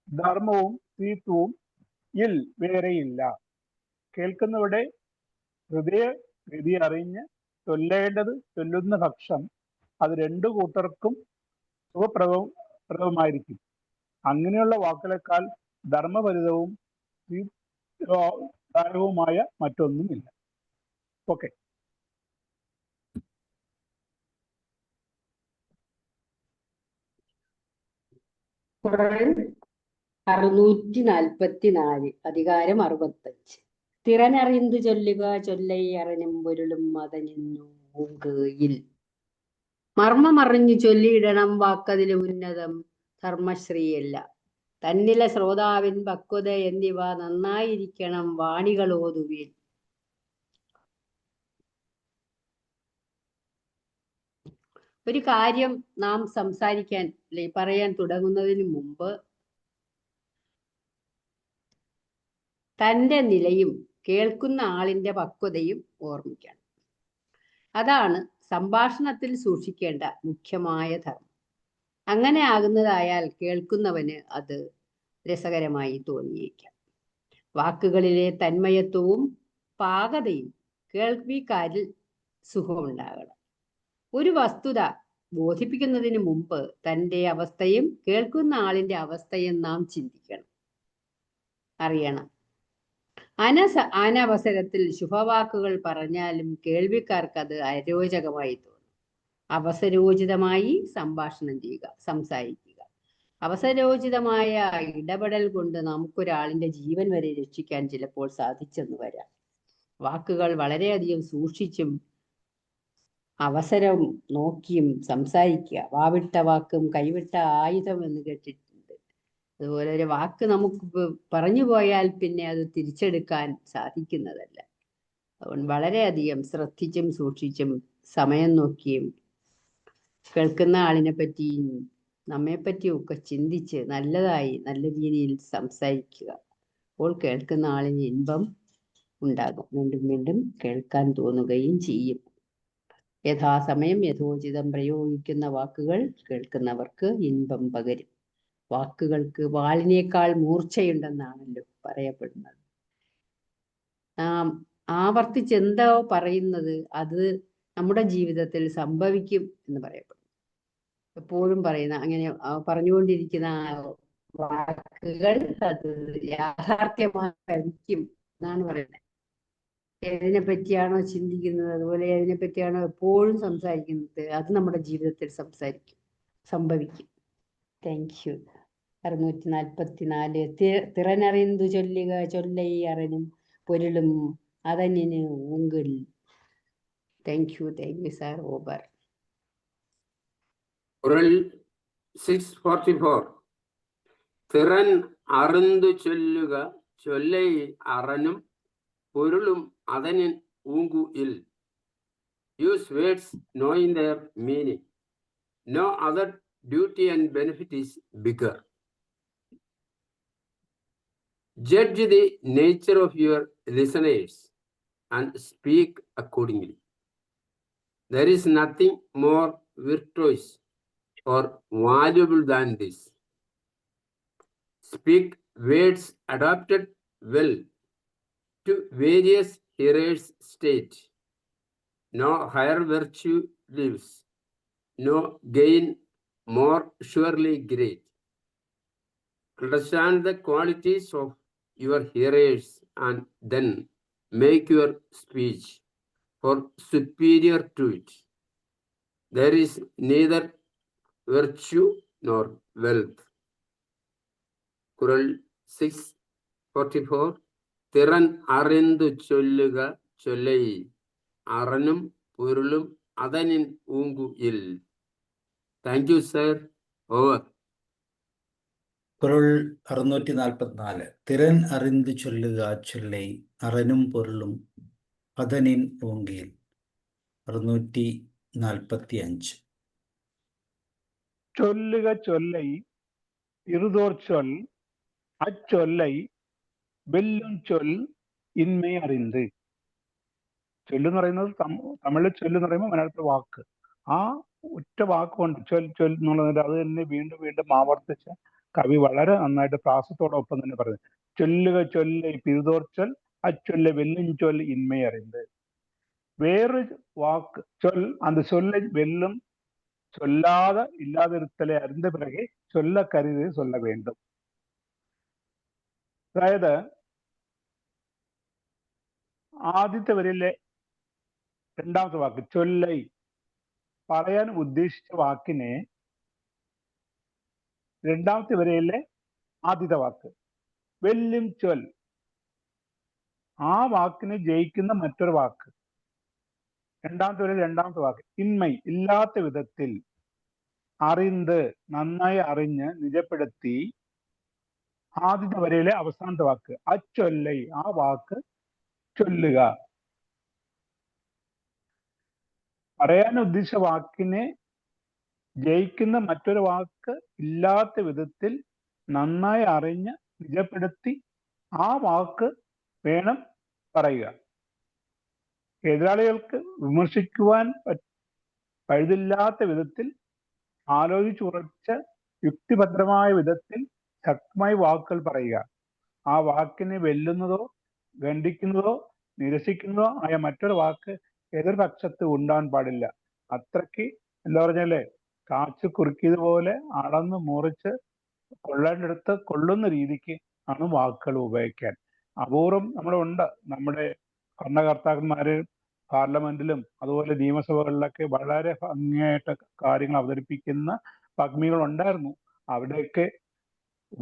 Speaker 2: ധർമ്മവും തീത്വവും ഇൽ വേറെയില്ല. കേൾക്കുന്നവിടെ ഹൃദയഗതി അറിഞ്ഞ് ചൊല്ലേണ്ടത് ചൊല്ലുന്ന പക്ഷം അത് രണ്ടു കൂട്ടർക്കും സുഖപ്രദമായിരിക്കും. അങ്ങനെയുള്ള വാക്കുകളെക്കാൾ ധർമ്മപരിതവും ദായകവുമായ മറ്റൊന്നുമില്ല. ഓക്കെ.
Speaker 8: ഖുർആൻ 644, അധികാരം 65. തിറനറിന്തു ചൊല്ലുക ചൊല്ലൈ അറനും പൊരുളും മതനിന്നു ഊങ്കയിൽ. മർമ്മമറിഞ്ഞു ചൊല്ലിയിടണം വാക്കതിലും ഉന്നതം ധർമ്മശ്രീയല്ല. തന്നില ശ്രോതാവിൻ പക്വത എന്നിവ നന്നായിരിക്കണം വാണികളോതുവിൽ. ഒരു കാര്യം നാം സംസാരിക്കാൻ പറയാൻ തുടങ്ങുന്നതിന് മുമ്പ് തൻ്റെ നിലയും കേൾക്കുന്ന ആളിൻ്റെ പക്വതയും ഓർമ്മിക്കണം. അതാണ് സംഭാഷണത്തിൽ സൂക്ഷിക്കേണ്ട മുഖ്യമായ ധർമ്മം. അങ്ങനെ ആകുന്നതായാൽ കേൾക്കുന്നവന് അത് രസകരമായി തോന്നിയേക്കാം. വാക്കുകളിലെ തന്മയത്വവും പാകതയും കേൾവിക്കാരിൽ സുഖമുണ്ടാകണം. ഒരു വസ്തുത ബോധിപ്പിക്കുന്നതിന് മുമ്പ് തൻ്റെ അവസ്ഥയും കേൾക്കുന്ന ആളിൻ്റെ അവസ്ഥയും നാം ചിന്തിക്കണം, അറിയണം. അനവസരത്തിൽ ശുഭവാക്കുകൾ പറഞ്ഞാലും കേൾവിക്കാർക്ക് അത് അരോചകമായി തോന്നും. അവസരോചിതമായി സംഭാഷണം ചെയ്യുക, സംസാരിക്കുക. അവസരോചിതമായ ഇടപെടൽ കൊണ്ട് നമുക്കൊരാളിൻ്റെ ജീവൻ വരെ രക്ഷിക്കാൻ ചിലപ്പോൾ സാധിച്ചെന്ന് വരാം. വാക്കുകൾ വളരെയധികം സൂക്ഷിച്ചും അവസരം നോക്കിയും സംസാരിക്കുക. വാവിട്ട വാക്കും കൈവിട്ട ആയുധം എന്ന് കേട്ടിട്ടുണ്ട്. അതുപോലെ ഒരു വാക്ക് നമുക്ക് പറഞ്ഞു പോയാൽ പിന്നെ അത് തിരിച്ചെടുക്കാൻ സാധിക്കുന്നതല്ല. അതുകൊണ്ട് വളരെയധികം ശ്രദ്ധിച്ചും സൂക്ഷിച്ചും സമയം നോക്കിയും കേൾക്കുന്ന ആളിനെ പറ്റിയും നമ്മെപ്പറ്റിയും ഒക്കെ ചിന്തിച്ച് നല്ലതായി നല്ല രീതിയിൽ സംസാരിക്കുക. അപ്പോൾ കേൾക്കുന്ന ആളിന് ഇൻപം ഉണ്ടാകും, വീണ്ടും വീണ്ടും കേൾക്കാൻ തോന്നുകയും ചെയ്യും. യഥാസമയം യഥോചിതം പ്രയോഗിക്കുന്ന വാക്കുകൾ കേൾക്കുന്നവർക്ക് ഇൻപം പകരും. വാക്കുകൾക്ക് വാളിനേക്കാൾ മൂർച്ചയുണ്ടെന്നാണല്ലോ പറയപ്പെടുന്നത്. നാം ആവർത്തിച്ചെന്തോ പറയുന്നത് അത് നമ്മുടെ ജീവിതത്തിൽ സംഭവിക്കും എന്ന് പറയപ്പെടും. എപ്പോഴും പറയുന്ന അങ്ങനെ പറഞ്ഞുകൊണ്ടിരിക്കുന്ന വാക്കുകൾ അത് യാഥാർത്ഥ്യമായിരിക്കും എന്നാണ് പറയുന്നത്. ഏതിനെ പറ്റിയാണോ ചിന്തിക്കുന്നത്, അതുപോലെ ഏതിനെ പറ്റിയാണോ എപ്പോഴും സംസാരിക്കുന്നത്, അത് നമ്മുടെ ജീവിതത്തിൽ സംഭവിക്കും. Thank you. 644. തിറനറിന്തു ചൊല്ലുക ചൊല്ലൈ അറനും പൊരുളും അതനിന് ഊങ്കൽ. Thank you sir. Over.
Speaker 6: Oral 644. തിറൻ അറിന്തു ചൊല്ലുക ചൊല്ലൈ അറനും പൊരുളും അതനിൻ ഊങ്കു ഇൽ. Use words knowing their meaning. No other duty and benefit is bigger. Judge the nature of your listeners and speak accordingly. There is nothing more virtuous or valuable than this. Speak words adapted well to various hearers' state. No higher virtue lives, no gain more surely great. Understand the qualities of your hearers and then make your speech for superior to it. There is neither virtue nor wealth. Quran 644. തിറൻ അറിന്തു ചൊല്ലുക ചൊല്ലൈ അറനും പൊരുളും അതനിൻ ഊങ്കു ഇൽ. Thank you sir. Over.
Speaker 1: കുറൾ 644. തിറൻ അറിന്തു ചൊല്ലുക ചൊല്ലൈ അറനും പൊരുളും അതനിൻ ഊങ്കിൽ. 645.
Speaker 2: ചൊല്ലുക ചൊല്ലൈ ഇരുതോർ ചൊൽ അച്ചൊല്ലൈ വെല്ലും ചൊൽ ഇന്മേ അറിന്ത്. ചൊല്ലെന്ന് പറയുന്നത് തമിഴിൽ ചൊല്ലെന്ന് പറയുമ്പോൾ മലയാളത്തിലെ വാക്ക്. ആ ഒറ്റ വാക്കുകൊണ്ട് ചൊൽ എന്നുള്ളത് അത് തന്നെ വീണ്ടും വീണ്ടും ആവർത്തിച്ച് കവി വളരെ നന്നായിട്ട് പ്രാസത്തോടൊപ്പം തന്നെ പറയുന്നത്. ചൊല്ലുക ചൊല്ല് പിഴുതോർച്ചൊൽ അച്ചൊല്ല് വെല്ലും ചൊൽ ഇന്മേ അറിന്ത്. വേറൊരു വാക്ക് ചൊൽ அந்த சொல்லை வெல்லும் சொல்லாத இல்லாதிருத்தலை அறிந்த பிறகு சொல்ல கருதி சொல்ல வேண்டும். അതായത് ആദ്യത്തെ വരിയിലെ രണ്ടാമത്തെ വാക്ക് ചൊല്ലൈ, പറയാൻ ഉദ്ദേശിച്ച വാക്കിനെ രണ്ടാമത്തെ വരിയിലെ ആദ്യത്തെ വാക്ക് വെല്ലും ചൊൽ, ആ വാക്കിനെ ജയിക്കുന്ന മറ്റൊരു വാക്ക് രണ്ടാമത്തെ വരിയിൽ രണ്ടാമത്തെ വാക്ക് ഇന്മൈ, ഇല്ലാത്ത വിധത്തിൽ, അറിന്ത് നന്നായി അറിഞ്ഞ് നിജപ്പെടുത്തി ആദ്യത്തെ വരിയിലെ അവസാനത്തെ വാക്ക് അച്ചൊല്ലൈ, ആ വാക്ക് ചൊല്ലുക. പറയാൻ ഉദ്ദേശിച്ച വാക്കിനെ ജയിക്കുന്ന മറ്റൊരു വാക്ക് ഇല്ലാത്ത വിധത്തിൽ നന്നായി അറിഞ്ഞ് നിജപ്പെടുത്തി ആ വാക്ക് വേണം പറയുക. എതിരാളികൾക്ക് വിമർശിക്കുവാൻ പഴുതില്ലാത്ത വിധത്തിൽ ആലോചിച്ചുറച്ച യുക്തിഭദ്രമായ വിധത്തിൽ ശക്തമായി വാക്കുകൾ പറയുക. ആ വാക്കിനെ വെല്ലുന്നതോ ഖണ്ഡിക്കുന്നതോ നിരസിക്കുന്നതോ ആയ മറ്റൊരു വാക്ക് എതിർപക്ഷത്ത് ഉണ്ടാകാൻ പാടില്ല. അത്രയ്ക്ക് എന്താ പറഞ്ഞാലേ കാച്ചു കുറുക്കിയതുപോലെ അളന്ന് മുറിച്ച് കൊള്ളേണ്ടടുത്ത് കൊള്ളുന്ന രീതിക്ക് ആണ് വാക്കുകൾ ഉപയോഗിക്കാൻ. അപൂർവം നമ്മളുണ്ട്, നമ്മുടെ ഭരണകർത്താക്കന്മാര് പാർലമെന്റിലും അതുപോലെ നിയമസഭകളിലൊക്കെ വളരെ ഭംഗിയായിട്ട് കാര്യങ്ങൾ അവതരിപ്പിക്കുന്ന പഗ്മികൾ ഉണ്ടായിരുന്നു. അവിടെയൊക്കെ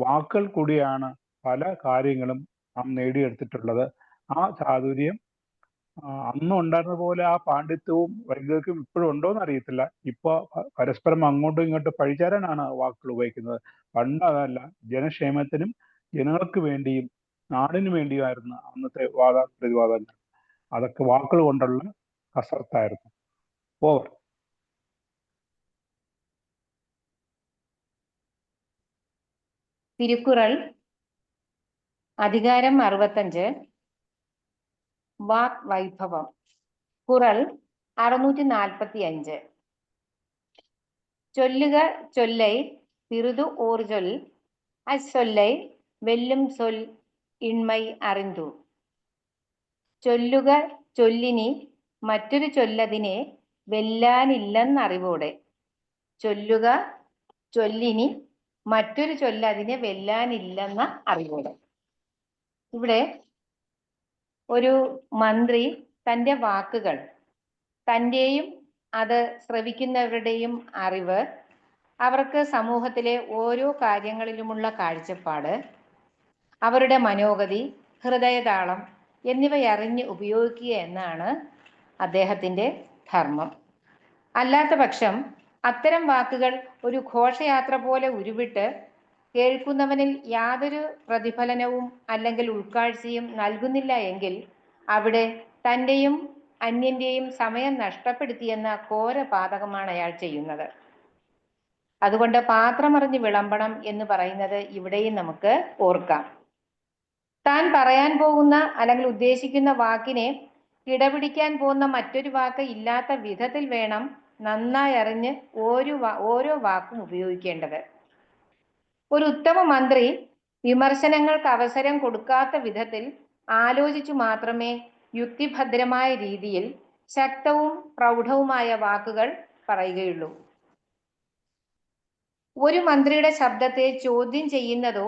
Speaker 2: വാക്കുകൾ കൂടിയാണ് പല കാര്യങ്ങളും നാം നേടിയെടുത്തിട്ടുള്ളത്. ആ ചാതുര്യം അന്നും ഉണ്ടായിരുന്ന പോലെ ആ പാണ്ഡിത്യവും വൈദ്യർക്കും ഇപ്പോഴും ഉണ്ടോന്ന് അറിയത്തില്ല. ഇപ്പൊ പരസ്പരം അങ്ങോട്ടും ഇങ്ങോട്ടും പഴിചാരാനാണ് വാക്കുകൾ ഉപയോഗിക്കുന്നത്. പണ്ട് അതല്ല, ജനക്ഷേമത്തിനും ജനങ്ങൾക്ക് വേണ്ടിയും നാടിനു വേണ്ടിയുമായിരുന്നു അന്നത്തെ പ്രതിവാദങ്ങൾ. അതൊക്കെ വാക്കുകൾ കൊണ്ടുള്ള കസർത്തായിരുന്നു. ഓവർ.
Speaker 5: തിരുക്കുറൾ അധികാരം 65 വാക് വൈഭവം. കുറൾ 645. ചൊല്ലുക ചൊല്ലൈ പിറുതു ഓർചൊൽ അച്ചൊല്ലൈ വെല്ലും സൊൽ ഇൺമൈ അറിന്തു. ചൊല്ലുക ചൊല്ലിനി മറ്റൊരു ചൊല്ലതിനെ വെല്ലാനില്ലെന്നറിവോടെ. ചൊല്ലുക ചൊല്ലിനി മറ്റൊരു ചൊല്ലതിനെ വെല്ലാനില്ലെന്ന അറിവോടെ. ഇവിടെ ഒരു മന്ത്രി തൻ്റെ വാക്കുകൾ, തൻ്റെയും അത് ശ്രവിക്കുന്നവരുടെയും അറിവ്, അവർക്ക് സമൂഹത്തിലെ ഓരോ കാര്യങ്ങളിലുമുള്ള കാഴ്ചപ്പാട്, അവരുടെ മനോഗതി, ഹൃദയതാളം എന്നിവയറിഞ്ഞ് ഉപയോഗിക്കുക എന്നാണ് അദ്ദേഹത്തിൻ്റെ ധർമ്മം. അല്ലാത്ത പക്ഷം അത്തരം വാക്കുകൾ ഒരു ഘോഷയാത്ര പോലെ ഉരുവിട്ട് കേൾക്കുന്നവനിൽ യാതൊരു പ്രതിഫലനവും അല്ലെങ്കിൽ ഉൾക്കാഴ്ചയും നൽകുന്നില്ല എങ്കിൽ അവിടെ തൻ്റെയും അന്യന്റെയും സമയം നഷ്ടപ്പെടുത്തിയെന്ന ഘോര പാതകമാണ് അയാൾ ചെയ്യുന്നത്. അതുകൊണ്ട് പാത്രമറിഞ്ഞ് വിളമ്പണം എന്ന് പറയുന്നത് ഇവിടെയും നമുക്ക് ഓർക്കാം. താൻ പറയാൻ പോകുന്ന അല്ലെങ്കിൽ ഉദ്ദേശിക്കുന്ന വാക്കിനെ കിടപിടിക്കാൻ പോകുന്ന മറ്റൊരു വാക്ക് ഇല്ലാത്ത വിധത്തിൽ വേണം നന്നായി അറിഞ്ഞ് ഓരോ വാക്കും ഉപയോഗിക്കേണ്ടത്. ഒരു ഉത്തമ മന്ത്രി വിമർശനങ്ങൾക്ക് അവസരം കൊടുക്കാത്ത വിധത്തിൽ ആലോചിച്ചു മാത്രമേ യുക്തിഭദ്രമായ രീതിയിൽ ശക്തവും പ്രൗഢവുമായ വാക്കുകൾ പറയുകയുള്ളൂ. ഒരു മന്ത്രിയുടെ ശബ്ദത്തെ ചോദ്യം ചെയ്യുന്നതോ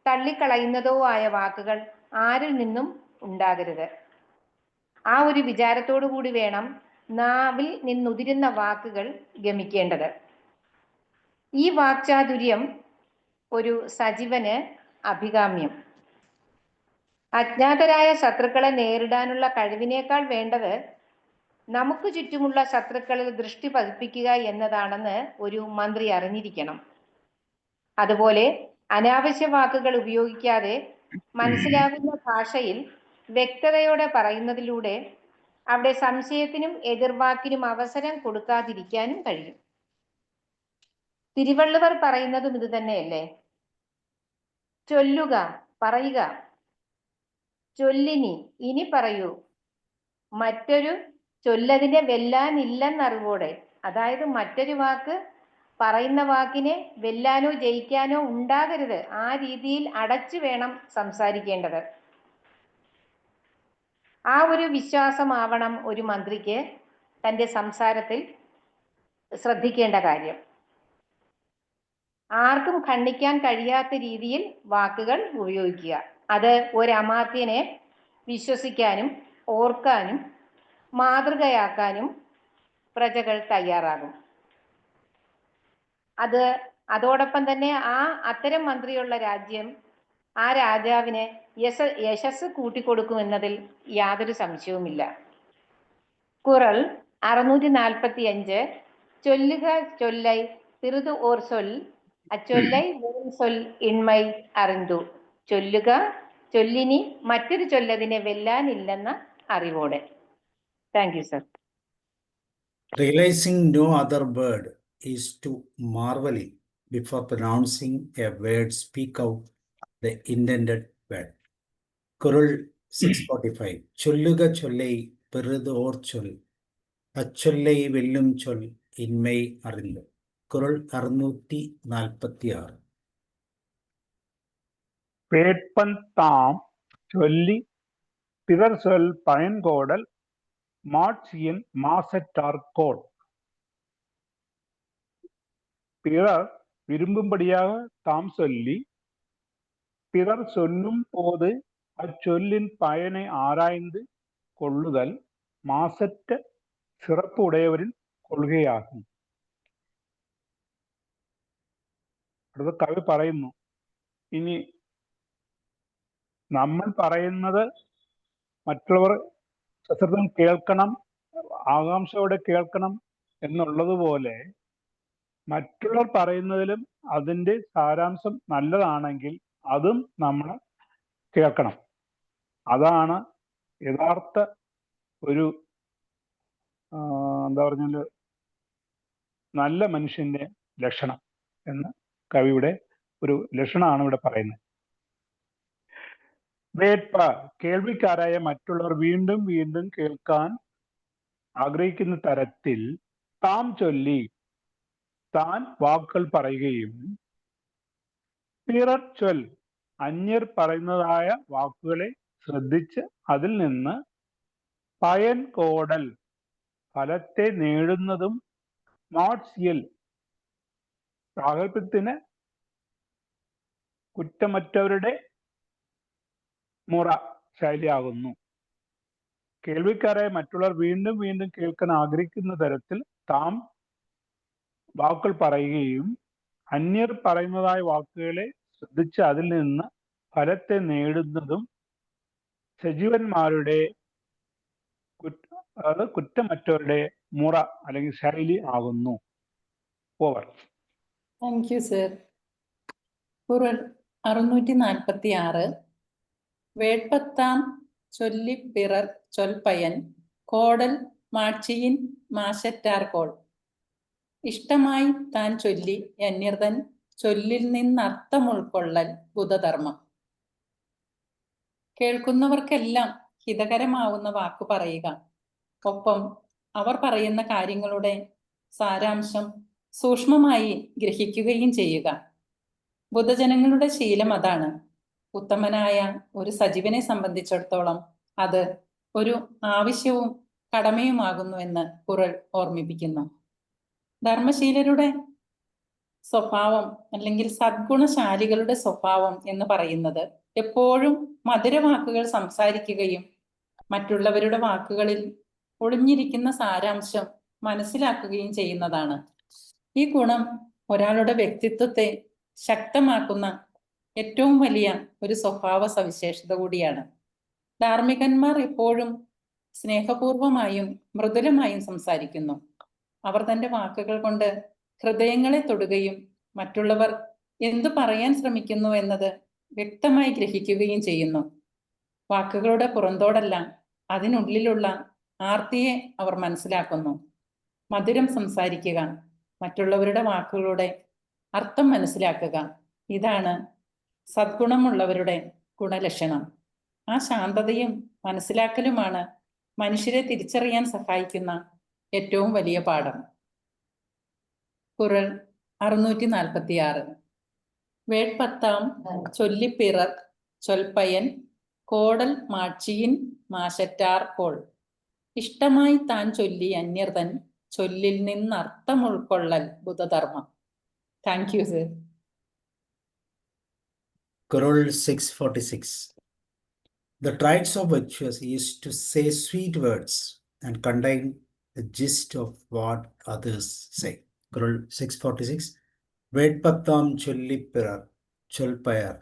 Speaker 5: തള്ളിക്കളയുന്നതോ ആയ വാക്കുകൾ ആരിൽ നിന്നും ഉണ്ടാകരുത്. ആ ഒരു വിചാരത്തോടു കൂടി വേണം നാവിൽ നിന്നുതിരുന്ന വാക്കുകൾ ഗമിക്കേണ്ടത്. ഈ വാക്ചാതുര്യം ഒരു സജീവന് അഭികാമ്യം. അജ്ഞാതരായ ശത്രുക്കളെ നേരിടാനുള്ള കഴിവിനേക്കാൾ വേണ്ടത് നമുക്ക് ചുറ്റുമുള്ള ശത്രുക്കളിൽ ദൃഷ്ടി പതിപ്പിക്കുക എന്നതാണെന്ന് ഒരു മന്ത്രി അറിഞ്ഞിരിക്കണം. അതുപോലെ അനാവശ്യ വാക്കുകൾ ഉപയോഗിക്കാതെ മനസ്സിലാകുന്ന ഭാഷയിൽ വ്യക്തതയോടെ പറയുന്നതിലൂടെ അവിടെ സംശയത്തിനും എതിർവാക്കിനും അവസരം കൊടുക്കാതിരിക്കാനും കഴിയും. തിരുവള്ളുവർ പറയുന്നതും ഇത് തന്നെയല്ലേ? ചൊല്ലുക, പറയുക. ചൊല്ലിനി, ഇനി പറയൂ. മറ്റൊരു ചൊല്ലതിനെ വെല്ലാനില്ലെന്നറിവോടെ. അതായത് മറ്റൊരു വാക്ക് പറയുന്ന വാക്കിനെ വെല്ലാനോ ജയിക്കാനോ ഉണ്ടാകരുത്. ആ രീതിയിൽ അടച്ചു വേണം സംസാരിക്കേണ്ടത്. ആ ഒരു വിശ്വാസമാവണം ഒരു മന്ത്രിക്ക് തൻ്റെ സംസാരത്തിൽ ശ്രദ്ധിക്കേണ്ട കാര്യം. ആർക്കും ഖണ്ഡിക്കാൻ കഴിയാത്ത രീതിയിൽ വാക്കുകൾ ഉപയോഗിക്കുക. അത് ഒരമാത്യനെ വിശ്വസിക്കാനും ഓർക്കാനും മാതൃകയാക്കാനും പ്രജകൾ തയ്യാറാകും. അതോടൊപ്പം തന്നെ അത്തരം മന്ത്രിയുള്ള രാജ്യം ആ രാജാവിന് യശസ് കൂട്ടിക്കൊടുക്കുമെന്നതിൽ യാതൊരു സംശയവുമില്ല. കുറൾ 645 ചൊല്ലുക ചൊല്ലൈ തിരുതു ഓർ സൊൽ അച്ചൊല്ലൈ വെറും സൊൽ ഇൺമൈ അറിന്തു. ചൊല്ലുക, ചൊല്ലിനി, മറ്റൊരു ചൊല്ലതിനെ വെല്ലാനില്ലെന്ന അറിവോടെ. Thank you sir.
Speaker 1: Realizing no other word is to marvel in. Before pronouncing a word, speak out the intended word. Kurul 645. ചൊല്ലുക ചൊല്ലൈ പെറുത് ഓർ ചൊൽ അച്ചൊല്ലൈ വെല്ലും ചൊൽ ഇന്മൈ അറിഞ്ഞു. കുരൾ 646.
Speaker 2: വേட்பன் தாம் சொல்லி பிறர் சொல் பயன்கோடல் மாட்சியின் மாசற்றார்கோள். பிறர் விரும்பும்படியாக தாம் சொல்லி பிறர் சொல்லும் போது அச்சொல்லின் பயனை ஆராய்ந்து கொள்ளுதல் மாசற்ற சிறப்பு உடையவரின் കൊള്ളുകയാകും. അടുത്ത കവി പറയുന്നു, ഇനി നമ്മൾ പറയുന്നത് മറ്റുള്ളവർ സശ്രദ്ധം കേൾക്കണം, ആകാംക്ഷയോടെ കേൾക്കണം എന്നുള്ളതുപോലെ മറ്റുള്ളവർ പറയുന്നതിലും അതിൻ്റെ സാരാംശം നല്ലതാണെങ്കിൽ അതും നമ്മൾ കേൾക്കണം. അതാണ് യഥാർത്ഥ ഒരു എന്താ പറഞ്ഞാൽ നല്ല മനുഷ്യന്റെ ലക്ഷണം എന്ന് കവിയുടെ ഒരു ലക്ഷണമാണ് ഇവിടെ പറയുന്നത്. വേട്പ, കേൾവിക്കാരായ മറ്റുള്ളവർ വീണ്ടും വീണ്ടും കേൾക്കാൻ ആഗ്രഹിക്കുന്ന തരത്തിൽ താം ചൊല്ലി, താൻ വാക്കുകൾ പറയുകയും, പിറർ ചൊൽ, അന്യർ പറയുന്നതായ വാക്കുകളെ ശ്രദ്ധിച്ച് അതിൽ നിന്ന് പയൻ കോടൽ, ഫലത്തെ നേടുന്നതും, മാട്സിയൽ, പ്രാഗൽഭ്യത്തിന് കുറ്റമറ്റവരുടെ മുറ, ശൈലിയാകുന്നു. കേൾവിക്കാരായ മറ്റുള്ളവർ വീണ്ടും വീണ്ടും കേൾക്കാൻ ആഗ്രഹിക്കുന്ന തരത്തിൽ താം വാക്കുകൾ പറയുകയും അന്യർ പറയുന്നതായ വാക്കുകളെ ശ്രദ്ധിച്ച് അതിൽ നിന്ന് ഫലത്തെ നേടുന്നതും സജീവന്മാരുടെ കുറ്റമറ്റവരുടെ മുറ അല്ലെങ്കിൽ ശൈലി ആകുന്നു. Over.
Speaker 7: Thank you sir. Kural 646 വേട്പത്താം ചൊല്ലി പിറർ ചൊൽപ്പയൻ കോടൽ മാட்சியின் മാശറ്റാർകോൾ. ഇഷ്ടമായി താൻ ചൊല്ലി അന്യർതൻ ചൊല്ലിൽ നിന്നർത്ഥം ഉൾക്കൊള്ളൽ ബുധധർമ്മം. കേൾക്കുന്നവർക്കെല്ലാം ഹിതകരമാവുന്ന വാക്കു പറയുക. ഒപ്പം അവർ പറയുന്ന കാര്യങ്ങളുടെ സാരാംശം സൂക്ഷ്മമായി ഗ്രഹിക്കുകയും ചെയ്യുക. ബുധജനങ്ങളുടെ ശീലം അതാണ്. ഉത്തമനായ ഒരു സജീവനെ സംബന്ധിച്ചിടത്തോളം അത് ഒരു ആവശ്യവും കടമയുമാകുന്നു എന്ന് കുറൾ ഓർമ്മിപ്പിക്കുന്നു. ധർമ്മശീലരുടെ സ്വഭാവം അല്ലെങ്കിൽ സദ്ഗുണശാലികളുടെ സ്വഭാവം എന്ന് പറയുന്നത് എപ്പോഴും മധുരവാക്കുകൾ സംസാരിക്കുകയും മറ്റുള്ളവരുടെ വാക്കുകളിൽ ഒളിഞ്ഞിരിക്കുന്ന സാരാംശം മനസ്സിലാക്കുകയും ചെയ്യുന്നതാണ്. ഈ ഗുണം ഒരാളുടെ വ്യക്തിത്വത്തെ ശക്തമാക്കുന്ന ഏറ്റവും വലിയ ഒരു സ്വഭാവ സവിശേഷത കൂടിയാണ്. ധാർമ്മികന്മാർ എപ്പോഴും സ്നേഹപൂർവമായും മൃദുലമായും സംസാരിക്കുന്നു. അവർ തൻ്റെ വാക്കുകൾ കൊണ്ട് ഹൃദയങ്ങളെ തൊടുകയും മറ്റുള്ളവർ എന്തു പറയാൻ ശ്രമിക്കുന്നു എന്നത് വ്യക്തമായി ഗ്രഹിക്കുകയും ചെയ്യുന്നു. വാക്കുകളുടെ പുറന്തോടല്ല, അതിനുള്ളിലുള്ള ആർത്തിയെ അവർ മനസ്സിലാക്കുന്നു. മധുരം സംസാരിക്കുക, മറ്റുള്ളവരുടെ വാക്കുകളുടെ അർത്ഥം മനസ്സിലാക്കുക, ഇതാണ് സദ്ഗുണമുള്ളവരുടെ ഗുണലക്ഷണം. ആ ശാന്തതയും മനസ്സിലാക്കലുമാണ് മനുഷ്യരെ തിരിച്ചറിയാൻ സഹായിക്കുന്ന ഏറ്റവും വലിയ പാഠം. ഖുറൽ 646. വേട്പത്താം ചൊല്ലിപ്പിറർ ചൊൽപ്പയൻ കോടൽ മാட்சியின் മാശറ്റാർ കോൾ. ഇഷ്ടമായി താൻ ചൊല്ലി അന്യർതൻ ചൊല്ലിൽ നിന്നർത്ഥം ഉൾക്കൊള്ളൽ ബുധധർമ്മം. Thank you sir.
Speaker 1: Qural 646. The traits of virtuous is to say sweet words and contain the gist of what others say. Qural 646. വേട്പത്താം ചൊല്ലിപ്പിറർ ചൊൽപ്പയർ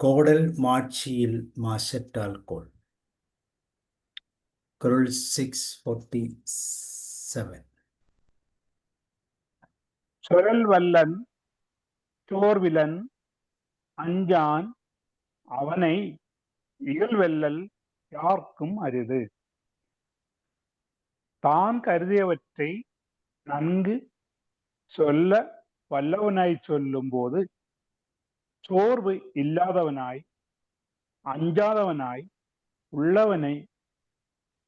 Speaker 1: കോടൽ മാட்சிയിൽ മാശറ്റാൽ കോൾ. Qural 647.
Speaker 2: ചൊരൽ വല്ലൻ ചോർവിലൻ அஞ்சான் அவனை இகழ்வெல்லல் யார்க்கும் அரிது. தான் கருதியவற்றை நன்கு சொல்ல வல்லவனாய் சொல்லும் போது சோர்வு இல்லாதவனாய் அஞ்சாதவனாய் உள்ளவனை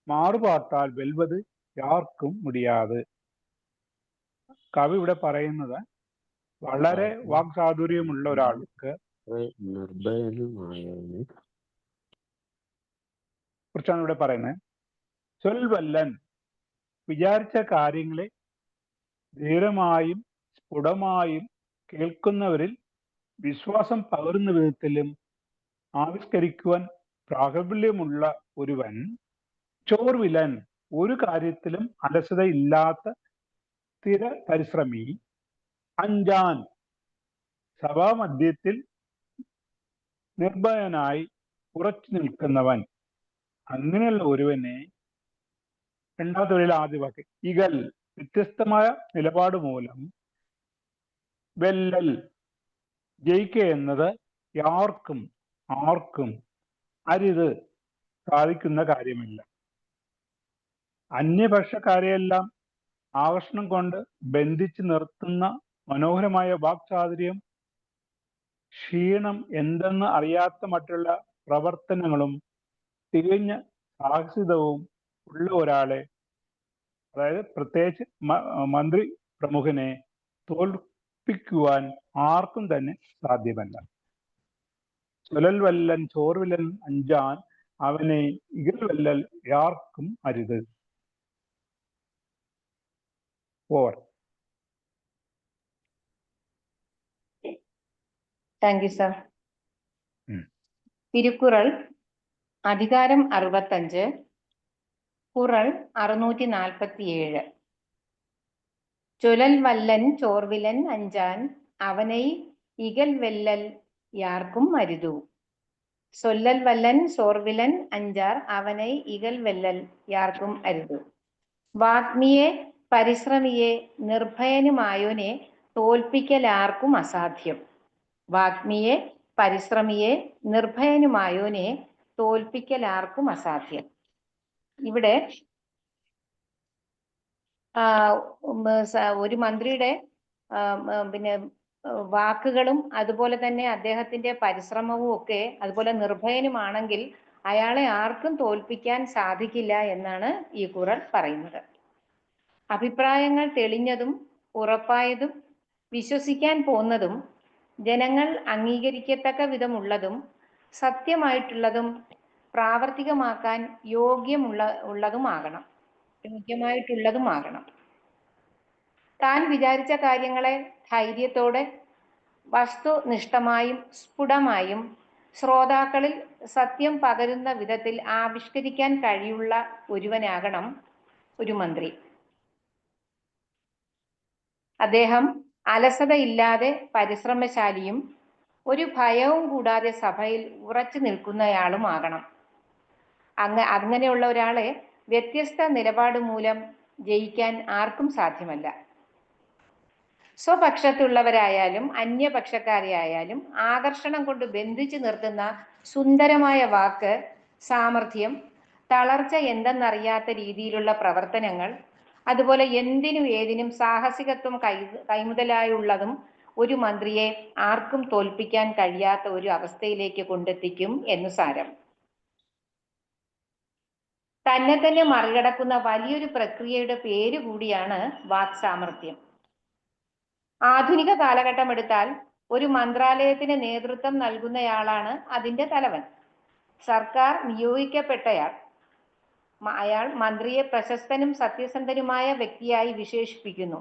Speaker 2: മാറുപാട്ടാൽ വെൽവത് യാർക്കും മുടിയാതെ. കവി ഇവിടെ പറയുന്നത് വളരെ വാക്ചാതുര്യമുള്ള ഒരാൾക്ക് കുറിച്ചാണ് ഇവിടെ പറയുന്നത്. ചൊൽവല്ലൻ വിചാരിച്ച കാര്യങ്ങളെ ധീരമായും സ്ഫുടമായും കേൾക്കുന്നവരിൽ വിശ്വാസം പകരുന്ന വിധത്തിലും ആവിഷ്കരിക്കുവാൻ പ്രാഗൽഭ്യമുള്ള ഒരുവൻ. ചോർവിലൻ ഒരു കാര്യത്തിലും അലസതയില്ലാത്ത സ്ഥിര പരിശ്രമി. അഞ്ചാൻ സഭാമധ്യത്തിൽ നിർഭയനായി ഉറച്ചു നിൽക്കുന്നവൻ. അങ്ങനെയുള്ള ഒരുവനെ രണ്ടാമത്തെ വരിയിൽ ആദ്യ വാക്ക് ഇകൽ വ്യത്യസ്തമായ നിലപാട് മൂലം വെല്ലൽ ജയിക്കുക എന്നത് ആർക്കും അരിത് സാധിക്കുന്ന കാര്യമില്ല. അന്യപക്ഷക്കാരെയെല്ലാം ആകർഷണം കൊണ്ട് ബന്ധിച്ചു നിർത്തുന്ന മനോഹരമായ വാക്ചാതുര്യം ക്ഷീണം എന്തെന്ന് അറിയാത്ത മറ്റുള്ള പ്രവർത്തനങ്ങളും തികഞ്ഞ സാഹസികവും ഉള്ള ഒരാളെ, അതായത് പ്രത്യേകിച്ച് മന്ത്രി പ്രമുഖനെ തോൽപ്പിക്കുവാൻ ആർക്കും തന്നെ സാധ്യമല്ല. ചൊലൽ വല്ലൻ ചോർവിലൻ അഞ്ചാൻ അവനെ ഇകൽവല്ലൽ യാർക്കും അരുത്. Over.
Speaker 5: Thank you sir. Thirukkural അധികാരം 65, കുറൾ 647. ചൊലൽ വല്ലൻ ചോർവിലൻ അഞ്ചാൻ അവனை ഇകൽ വെല്ലൽ യാർക്കും അരുതു. സൊല്ലൽ വല്ലൻ ചോർവിലൻ അഞ്ചാർ അവனை ഇകൽ വെല്ലൽ യാർക്കും അരുതു. വാഗ്മിയെ പരിശ്രമിയെ നിർഭയനുമായോനെ തോൽപ്പിക്കലാർക്കും അസാധ്യം. വാഗ്മിയെ പരിശ്രമിയെ നിർഭയനുമായോനെ തോൽപ്പിക്കലാർക്കും അസാധ്യം. ഇവിടെ ഒരു മന്ത്രിയുടെ പിന്നെ വാക്കുകളും അതുപോലെ തന്നെ അദ്ദേഹത്തിന്റെ പരിശ്രമവും ഒക്കെ അതുപോലെ നിർഭയനുമാണെങ്കിൽ അയാളെ ആർക്കും തോൽപ്പിക്കാൻ സാധിക്കില്ല എന്നാണ് ഈ ഖുറൽ പറയുന്നത്. അഭിപ്രായങ്ങൾ തെളിഞ്ഞതും ഉറപ്പായതും വിശ്വസിക്കാൻ പോന്നതും ജനങ്ങൾ അംഗീകരിക്കത്തക്ക വിധമുള്ളതും സത്യമായിട്ടുള്ളതും പ്രാവർത്തികമാക്കാൻ യോഗ്യമായിട്ടുള്ളതുമാകണം. താൻ വിചാരിച്ച കാര്യങ്ങളെ ധൈര്യത്തോടെ വസ്തുനിഷ്ഠമായും സ്ഫുടമായും ശ്രോതാക്കളിൽ സത്യം പകരുന്ന വിധത്തിൽ ആവിഷ്കരിക്കാൻ കഴിയുള്ള ഒരുവനാകണം ഒരു മന്ത്രി. അദ്ദേഹം അലസതയില്ലാതെ പരിശ്രമശാലിയും ഒരു ഭയവും കൂടാതെ സഭയിൽ ഉറച്ചു നിൽക്കുന്നയാളുമാകണം. അങ്ങനെയുള്ള ഒരാളെ വ്യത്യസ്ത നിലപാട് മൂലം ജയിക്കാൻ ആർക്കും സാധ്യമല്ല. സ്വപക്ഷത്തുള്ളവരായാലും അന്യപക്ഷക്കാരെയായാലും ആകർഷണം കൊണ്ട് ബന്ധിച്ചു നിർത്തുന്ന സുന്ദരമായ വാക്ക്, സാമർഥ്യം, തളർച്ച എന്തെന്നറിയാത്ത രീതിയിലുള്ള പ്രവർത്തനങ്ങൾ, അതുപോലെ എന്തിനും ഏതിനും സാഹസികത്വം കൈമുതലായുള്ളതും ഒരു മന്ത്രിയെ ആർക്കും തോൽപ്പിക്കാൻ കഴിയാത്ത ഒരു അവസ്ഥയിലേക്ക് കൊണ്ടെത്തിക്കും എന്ന് സാരം. തന്നെ തന്നെ മറികടക്കുന്ന വലിയൊരു പ്രക്രിയയുടെ പേര് കൂടിയാണ് വാക് സാമർഥ്യം. ആധുനിക കാലഘട്ടം എടുത്താൽ ഒരു മന്ത്രാലയത്തിന് നേതൃത്വം നൽകുന്നയാളാണ് അതിന്റെ തലവൻ, സർക്കാർ നിയോഗിക്കപ്പെട്ടയാൾ. അയാൾ മന്ത്രിയെ പ്രശസ്തനും സത്യസന്ധനുമായ വ്യക്തിയായി വിശേഷിപ്പിക്കുന്നു.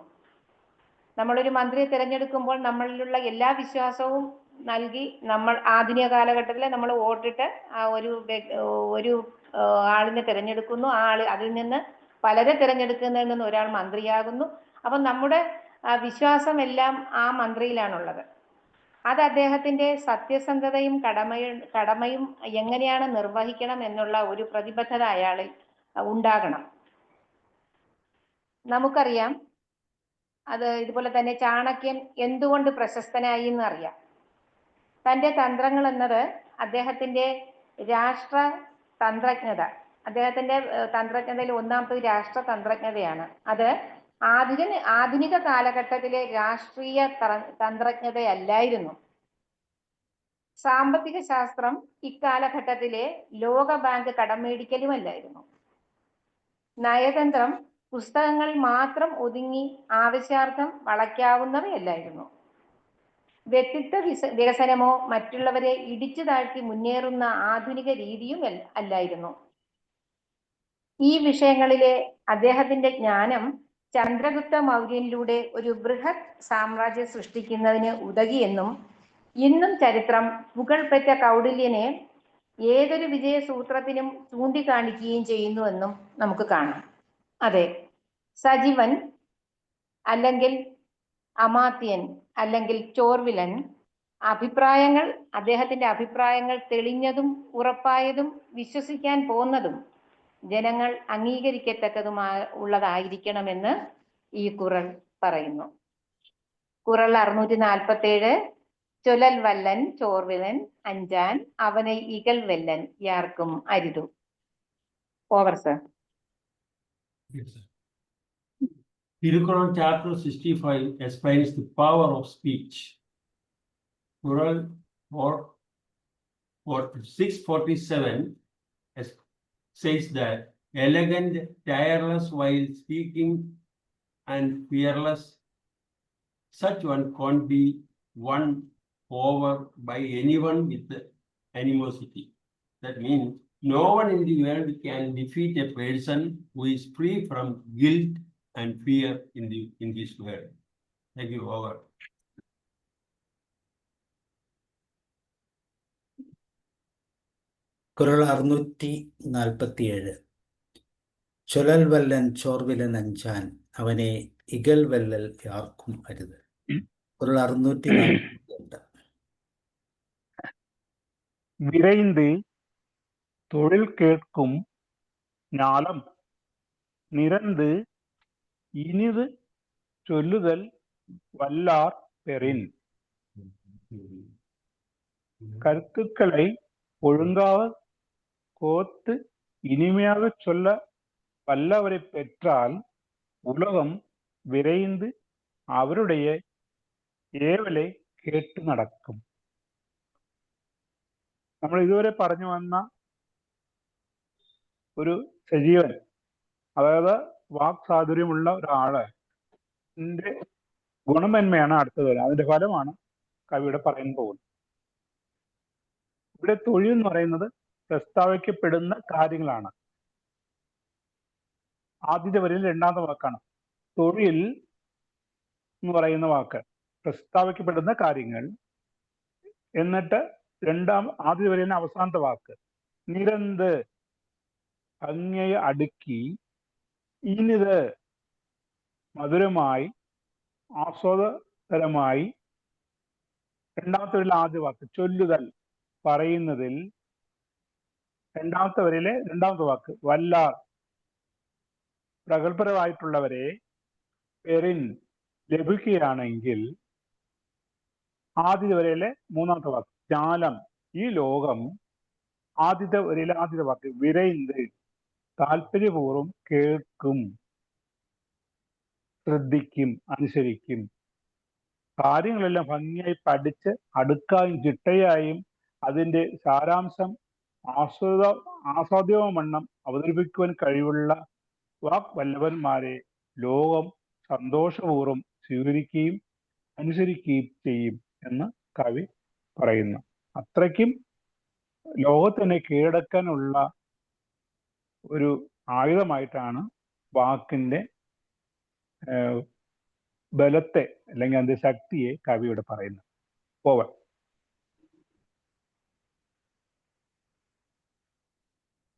Speaker 5: നമ്മളൊരു മന്ത്രിയെ തിരഞ്ഞെടുക്കുമ്പോൾ നമ്മളിലുള്ള എല്ലാ വിശ്വാസവും നൽകി നമ്മൾ ആധുനിക കാലഘട്ടത്തിൽ നമ്മൾ വോട്ടിട്ട് ഒരു ആളിനെ തിരഞ്ഞെടുക്കുന്നു. ആ ആൾ അതിൽ നിന്ന് പലരെ തിരഞ്ഞെടുക്കുന്നതിൽ നിന്ന് ഒരാൾ മന്ത്രിയാകുന്നു. അപ്പം നമ്മുടെ വിശ്വാസം എല്ലാം ആ മന്ത്രിയിലാണുള്ളത്. അത് അദ്ദേഹത്തിന്റെ സത്യസന്ധതയും കടമയും എങ്ങനെയാണ് നിർവഹിക്കണം എന്നുള്ള ഒരു പ്രതിബദ്ധത അയാളിൽ ഉണ്ടാകണം. നമുക്കറിയാം, അത് ഇതുപോലെ തന്നെ ചാണക്യൻ എന്തുകൊണ്ട് പ്രശസ്തനായി എന്നറിയാം. തൻ്റെ തന്ത്രങ്ങൾ എന്നത് അദ്ദേഹത്തിന്റെ രാഷ്ട്രതന്ത്രജ്ഞത, അദ്ദേഹത്തിന്റെ തന്ത്രജ്ഞതയിൽ ഒന്നാമത്തെ രാഷ്ട്രതന്ത്രജ്ഞതയാണ്. അത് ആധുനിക കാലഘട്ടത്തിലെ രാഷ്ട്രീയ തന്ത്രജ്ഞതയല്ലായിരുന്നു. സാമ്പത്തിക ശാസ്ത്രം ഇക്കാലഘട്ടത്തിലെ ലോകബാങ്ക് കടമേടിക്കലുമല്ലായിരുന്നു. നയതന്ത്രം പുസ്തകങ്ങളിൽ മാത്രം ഒതുങ്ങി ആവശ്യാർത്ഥം വളയ്ക്കാവുന്നവയല്ലായിരുന്നു. വ്യക്തിത്വ വികസനമോ മറ്റുള്ളവരെ ഇടിച്ചു താഴ്ത്തി മുന്നേറുന്ന ആധുനിക രീതിയും അല്ലായിരുന്നു. ഈ വിഷയങ്ങളിലെ അദ്ദേഹത്തിന്റെ ജ്ഞാനം ചന്ദ്രഗുപ്ത മൗര്യനിലൂടെ ഒരു ബൃഹത് സാമ്രാജ്യം സൃഷ്ടിക്കുന്നതിന് ഉതകിയെന്നും ഇന്നും ചരിത്രം പുകൾപെറ്റ കൗടില്യനെ ഏതൊരു വിജയസൂത്രത്തിനും ചൂണ്ടിക്കാണിക്കുകയും ചെയ്യുന്നുവെന്നും നമുക്ക് കാണാം. അതെ, സജീവൻ അല്ലെങ്കിൽ അമാത്യൻ അല്ലെങ്കിൽ ചോർവിലൻ അദ്ദേഹത്തിന്റെ അഭിപ്രായങ്ങൾ തെളിഞ്ഞതും ഉറപ്പായതും വിശ്വസിക്കാൻ പോന്നതും ജനങ്ങൾ ഉള്ളതായിരിക്കണമെന്ന് ഈ കുറൾ പറയുന്നു. കുറൾ 647. ചൊലൽ വല്ലൻ ചോർവിലൻ അഞ്ചാൻ അവനെ ഇകൽ വെല്ലൻ യാർക്കും അരുതു. Over sir.
Speaker 9: Tirukural chapter 65 explains the power of speech. Kural 647 says that elegant, tireless while speaking and fearless, such one can't be won over by anyone with animosity. That means no one in the world can defeat a person who is free from guilt and fear in this world. Thank you. Over.
Speaker 1: കുറൾ 647. ചൊലൽ വല്ലൻ ചോർവിലൻ അഞ്ചാൻ അവനെ ഇകൽ വെല്ലൽ യാർക്കും അരുത്. കുറൾ 642.
Speaker 2: விரைந்து தொழில் கேட்கும் ஞாலம் நிறந்து இனிது சொல்லுதல் வல்லார் பெறின். கருத்துக்களை ஒழுங்காக கோர்த்து இனிமையாக சொல்ல வல்லவரை பெற்றால் உலகம் விரைந்து அவருடைய ഏവലെ കേട്ടു നടക്കും. നമ്മൾ ഇതുവരെ പറഞ്ഞു വന്ന ഒരു സജീവൻ, അതായത് വാക് ചാതുര്യമുള്ള ഒരാള് ഗുണമന്മയാണ് അടുത്തത് വരുന്നത്. അതിന്റെ ഫലമാണ് കവിയുടെ പറയാൻ പോകുന്നത്. ഇവിടെ തൊഴിൽ എന്ന് പറയുന്നത് പ്രസ്താവിക്കപ്പെടുന്ന കാര്യങ്ങളാണ്. ആദ്യത്തെ വരിയിൽ രണ്ടാമത്തെ വാക്കാണ്. തൊഴിൽ എന്ന് പറയുന്ന വാക്ക് പ്രസ്താവിക്കപ്പെടുന്ന കാര്യങ്ങൾ. എന്നിട്ട് ആദ്യ വരിയിൽ അവസാനത്തെ വാക്ക് നിരന്ത് അങ്ങയെ അടുക്കി, ഇനിത് മധുരമായി ആസ്വാദകരമായി. രണ്ടാമത്തെ വരിയിലെ ആദ്യ വാക്ക് ചൊല്ലുതൽ പറയുന്നതിൽ. രണ്ടാമത്തെ വരിയിലെ രണ്ടാമത്തെ വാക്ക് വല്ലാർ പ്രഗത്ഭരായിട്ടുള്ളവരെ പെറിൻ ലഭിക്കുകയാണെങ്കിൽ. ആദ്യത്തെ വരിയിലെ മൂന്നാമത്തെ വാക്ക് ജാലം ഈ ലോകം. ആദ്യത്തെ വരിയിലെ ആദ്യത്തെ വാക്ക് വിരൈന്ത് താല്പര്യപൂർവ്വം കേൾക്കും, ശ്രദ്ധിക്കും, അനുസരിക്കും. കാര്യങ്ങളെല്ലാം ഭംഗിയായി പഠിച്ച് അടുക്കായും ചിട്ടയായും അതിൻ്റെ സാരാംശം ആസ്വാദ്യവണ്ണം അവതരിപ്പിക്കുവാൻ കഴിവുള്ള വാക്വല്ലഭന്മാരെ ലോകം സന്തോഷപൂർവ്വം സ്വീകരിക്കുകയും അനുസരിക്കുകയും ചെയ്യും എന്ന് കവി പറയുന്നു. അത്രയ്ക്കും ലോകത്തിനെ കീഴടക്കാനുള്ള ഒരു ആയുധമായിട്ടാണ് വാക്കിന്റെ ബലത്തെ അല്ലെങ്കിൽ അതിന്റെ ശക്തിയെ കവിയോട് പറയുന്നത്. പോവാൻ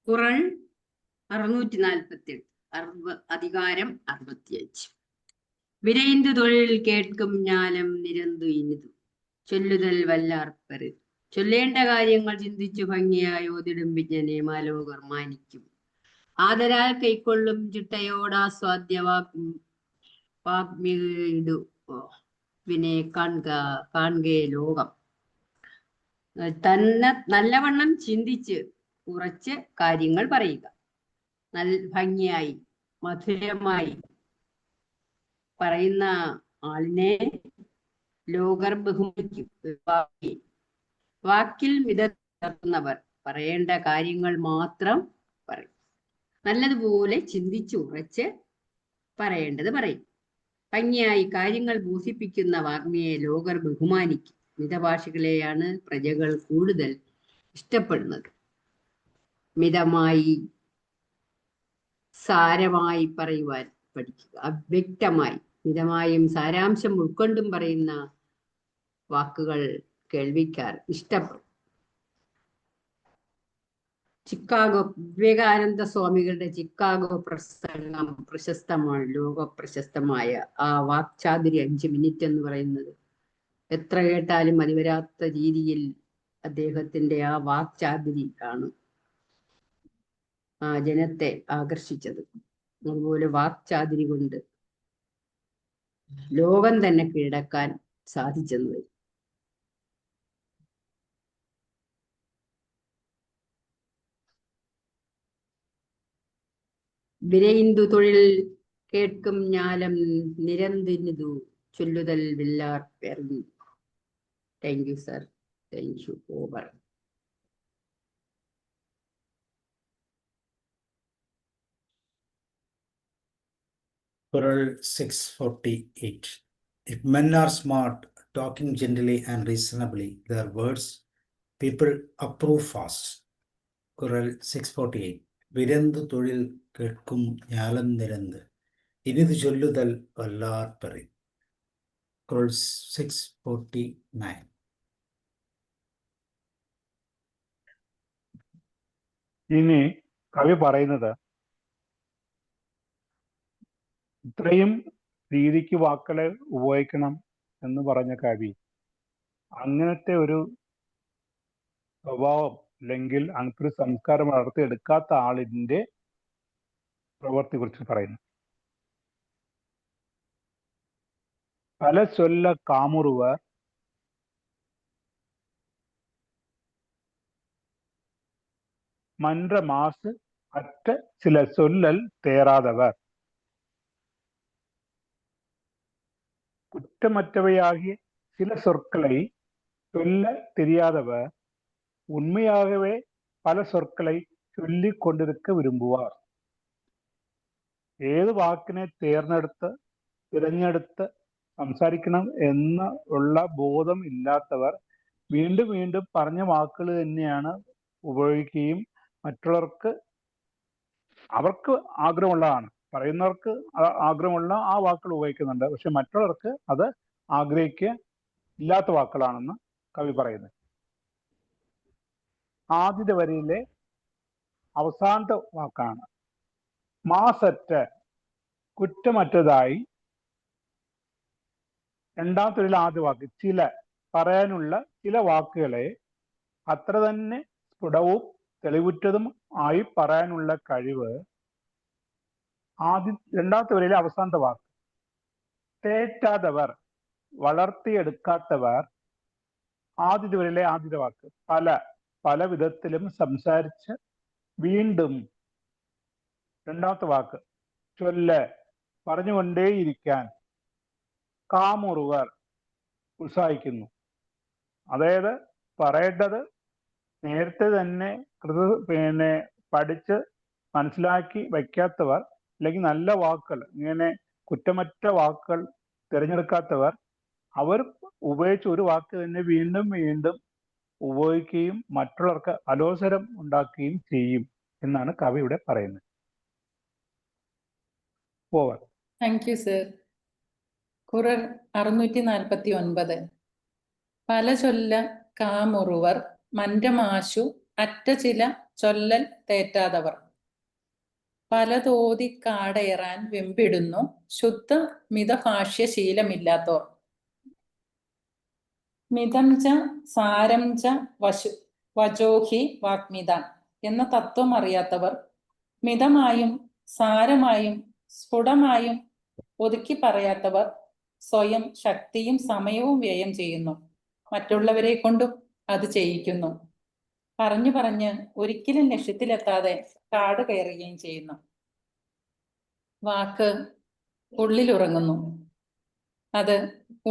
Speaker 8: ഖുറാൻ 648 അധികാരം 65. വിരൈന്തു തൊഴിൽ കേൾക്കും ஞாலம் നിരന്തു ഇനിതു ചൊല്ലുതൽ വല്ലാർപ്പര് ചൊല്ലേണ്ട കാര്യങ്ങൾ ചിന്തിച്ചു ഭംഗിയായി ഓതിടും വിജ്ഞനെ മാലോകർ മാനിക്കും. ആദരാൽ കൈക്കൊള്ളും ചിട്ടയോടാസ്വാദ്യവാഗ്മിടു വിനെ കാണുകേ ലോകം. തന്നെ നല്ലവണ്ണം ചിന്തിച്ച് കുറച്ച് കാര്യങ്ങൾ പറയുക, ഭംഗിയായി മധുരമായി പറയുന്ന ആളിനെ ലോകർ ബഹുമാനിക്കും. വാക്കിൽ മിതക്കുന്നവർ പറയേണ്ട കാര്യങ്ങൾ മാത്രം പറയും. നല്ലതുപോലെ ചിന്തിച്ചു ഉറച്ച് പറയേണ്ടത് പറയും. ഭംഗിയായി കാര്യങ്ങൾ ബോധിപ്പിക്കുന്ന വാഗ്മിയെ ലോകർ ബഹുമാനിക്കും. മിതഭാഷികളെയാണ് പ്രജകൾ കൂടുതൽ ഇഷ്ടപ്പെടുന്നത്. മിതമായി സാരമായി പറയുവാൻ പഠിക്കുക. അവ്യക്തമായി മിതമായും സാരാംശം ഉൾക്കൊണ്ടും പറയുന്ന വാക്കുകൾ കേൾവിക്കാർ ഇഷ്ടപ്പെടും. വിവേകാനന്ദ സ്വാമികളുടെ ചിക്കാഗോ പ്രസംഗം പ്രശസ്തമാണ്, ലോക പ്രശസ്തമായ ആ വാക്ചാതുരി 5 മിനിറ്റ് എന്ന് പറയുന്നത്. എത്ര കേട്ടാലും മതിവരാത്ത രീതിയിൽ അദ്ദേഹത്തിന്റെ ആ വാക്ചാതുരി ആണ് ആ ജനത്തെ ആകർഷിച്ചത്. അതുപോലെ വാക്ചാതുരി കൊണ്ട് ലോകം തന്നെ കീഴടക്കാൻ സാധിച്ചെന്ന് വരും. വിരയിന്തു തൊഴിൽ കേൾക്കും ஞாலம் നിരന്തിനിതു ചൊല്ലുതൽ വില്ലാർ പെർവി. Thank you sir. Thank you. Over.
Speaker 1: Qural 648. If men are smart, talking gently and reasonably, their words people approve fast. Qural 648. വിരന്തു തൊഴിൽ കേൾക്കും ஞாலம் നിരന്ത് ഇനിതു ചൊല്ലുതൽ വല്ലാർ പെറി. Qural 649.
Speaker 2: ഇനി കവി പറയുന്നത്, ഇത്രയും രീതിക്ക് വാക്കുകളെ ഉപയോഗിക്കണം എന്ന് പറഞ്ഞ കവി അങ്ങനത്തെ ഒരു സ്വഭാവം അല്ലെങ്കിൽ അങ്ങനത്തെ ഒരു സംസ്കാരം വളർത്തിയെടുക്കാത്ത ആളിന്റെ പ്രവൃത്തി കുറിച്ച് പറയുന്നു. പല ചൊല്ല കാമുറുവർ மன்ற மாசு அற்ற சில சொல்லல் தேராதவர். குற்றமற்றவையாகிய சில சொற்களை சொல்ல தெரியாதவர் உண்மையாகவே பல சொற்களை சொல்லிக் கொண்டிருக்க விரும்புவார். ഏത് വാക്കിനെ തിരഞ്ഞെടുത്ത് സംസാരിക്കണം എന്നുള്ള ബോധം ഇല്ലാത്തവർ വീണ്ടും വീണ്ടും പറഞ്ഞ വാക്കുകൾ തന്നെയാണ് ഉപയോഗിക്കുകയും അവർക്ക് ആഗ്രഹമുള്ളതാണ്, പറയുന്നവർക്ക് ആഗ്രഹമുള്ള ആ വാക്കുകൾ ഉപയോഗിക്കുന്നുണ്ട്. പക്ഷെ മറ്റുള്ളവർക്ക് അത് ഇല്ലാത്ത വാക്കുകളാണെന്ന് കവി പറയുന്നത്. ആദ്യത്തെ വരിയിലെ അവസാനത്തെ വാക്കാണ് മാസറ്റ, കുറ്റമറ്റതായി. രണ്ടാമത്തെ വരിയിലെ ആദ്യ വാക്ക് ചില, പറയാനുള്ള ചില വാക്കുകളെ അത്ര തന്നെ സ്ഫുടവും തെളിവുറ്റതും ആയി പറയാനുള്ള കഴിവ്. രണ്ടാമത്തെ വരിയിലെ അവസാനത്തെ വാക്ക് തേറ്റാതവർ, വളർത്തിയെടുക്കാത്തവർ. ആദ്യത്തെ വരിയിലെ ആദ്യത്തെ വാക്ക് പല വിധത്തിലും സംസാരിച്ച് വീണ്ടും. രണ്ടാമത്തെ വാക്ക് ചൊല്ല്, പറഞ്ഞുകൊണ്ടേയിരിക്കാൻ. കാമുറുവർ, ഉത്സാഹിക്കുന്നു. അതായത് പറയേണ്ടത് നേരത്തെ തന്നെ പഠിച്ച് മനസ്സിലാക്കി വയ്ക്കാത്തവർ, അല്ലെങ്കിൽ നല്ല വാക്കുകൾ, ഇങ്ങനെ കുറ്റമറ്റ വാക്കുകൾ തിരഞ്ഞെടുക്കാത്തവർ, അവർ ഉപയോഗിച്ച ഒരു വാക്ക് തന്നെ വീണ്ടും വീണ്ടും ഉപയോഗിക്കുകയും മറ്റുള്ളവർക്ക് അലോസരം ഉണ്ടാക്കുകയും ചെയ്യും എന്നാണ് കവി ഇവിടെ പറയുന്നത്. ഓവർ.
Speaker 7: Thank you sir. ഖുർആൻ 649. പല ചൊല്ല കാമുറുവർ മന്റമാശു അറ്റ ചില ചൊല്ലൽ തേറ്റാതവർ. പല തോതി കാടേറാൻ വെമ്പിടുന്നു ശുദ്ധ മിതഭാഷ്യ ശീലമില്ലാത്തോർ. മിതം ച സാരം ച വചോഹി വാഗ്മിത എന്ന തത്വം അറിയാത്തവർ മിതമായും സാരമായും സ്ഫുടമായും ഒതുക്കി പറയാത്തവർ സ്വയം ശക്തിയും സമയവും വ്യയം ചെയ്യുന്നു, മറ്റുള്ളവരെ കൊണ്ടും അത് ചെയ്യിക്കുന്നു. പറഞ്ഞു പറഞ്ഞ് ഒരിക്കലും ലക്ഷ്യത്തിലെത്താതെ കാട് കയറുകയും ചെയ്യുന്നു. വാക്ക് ഉള്ളിലുറങ്ങുന്നു, അത്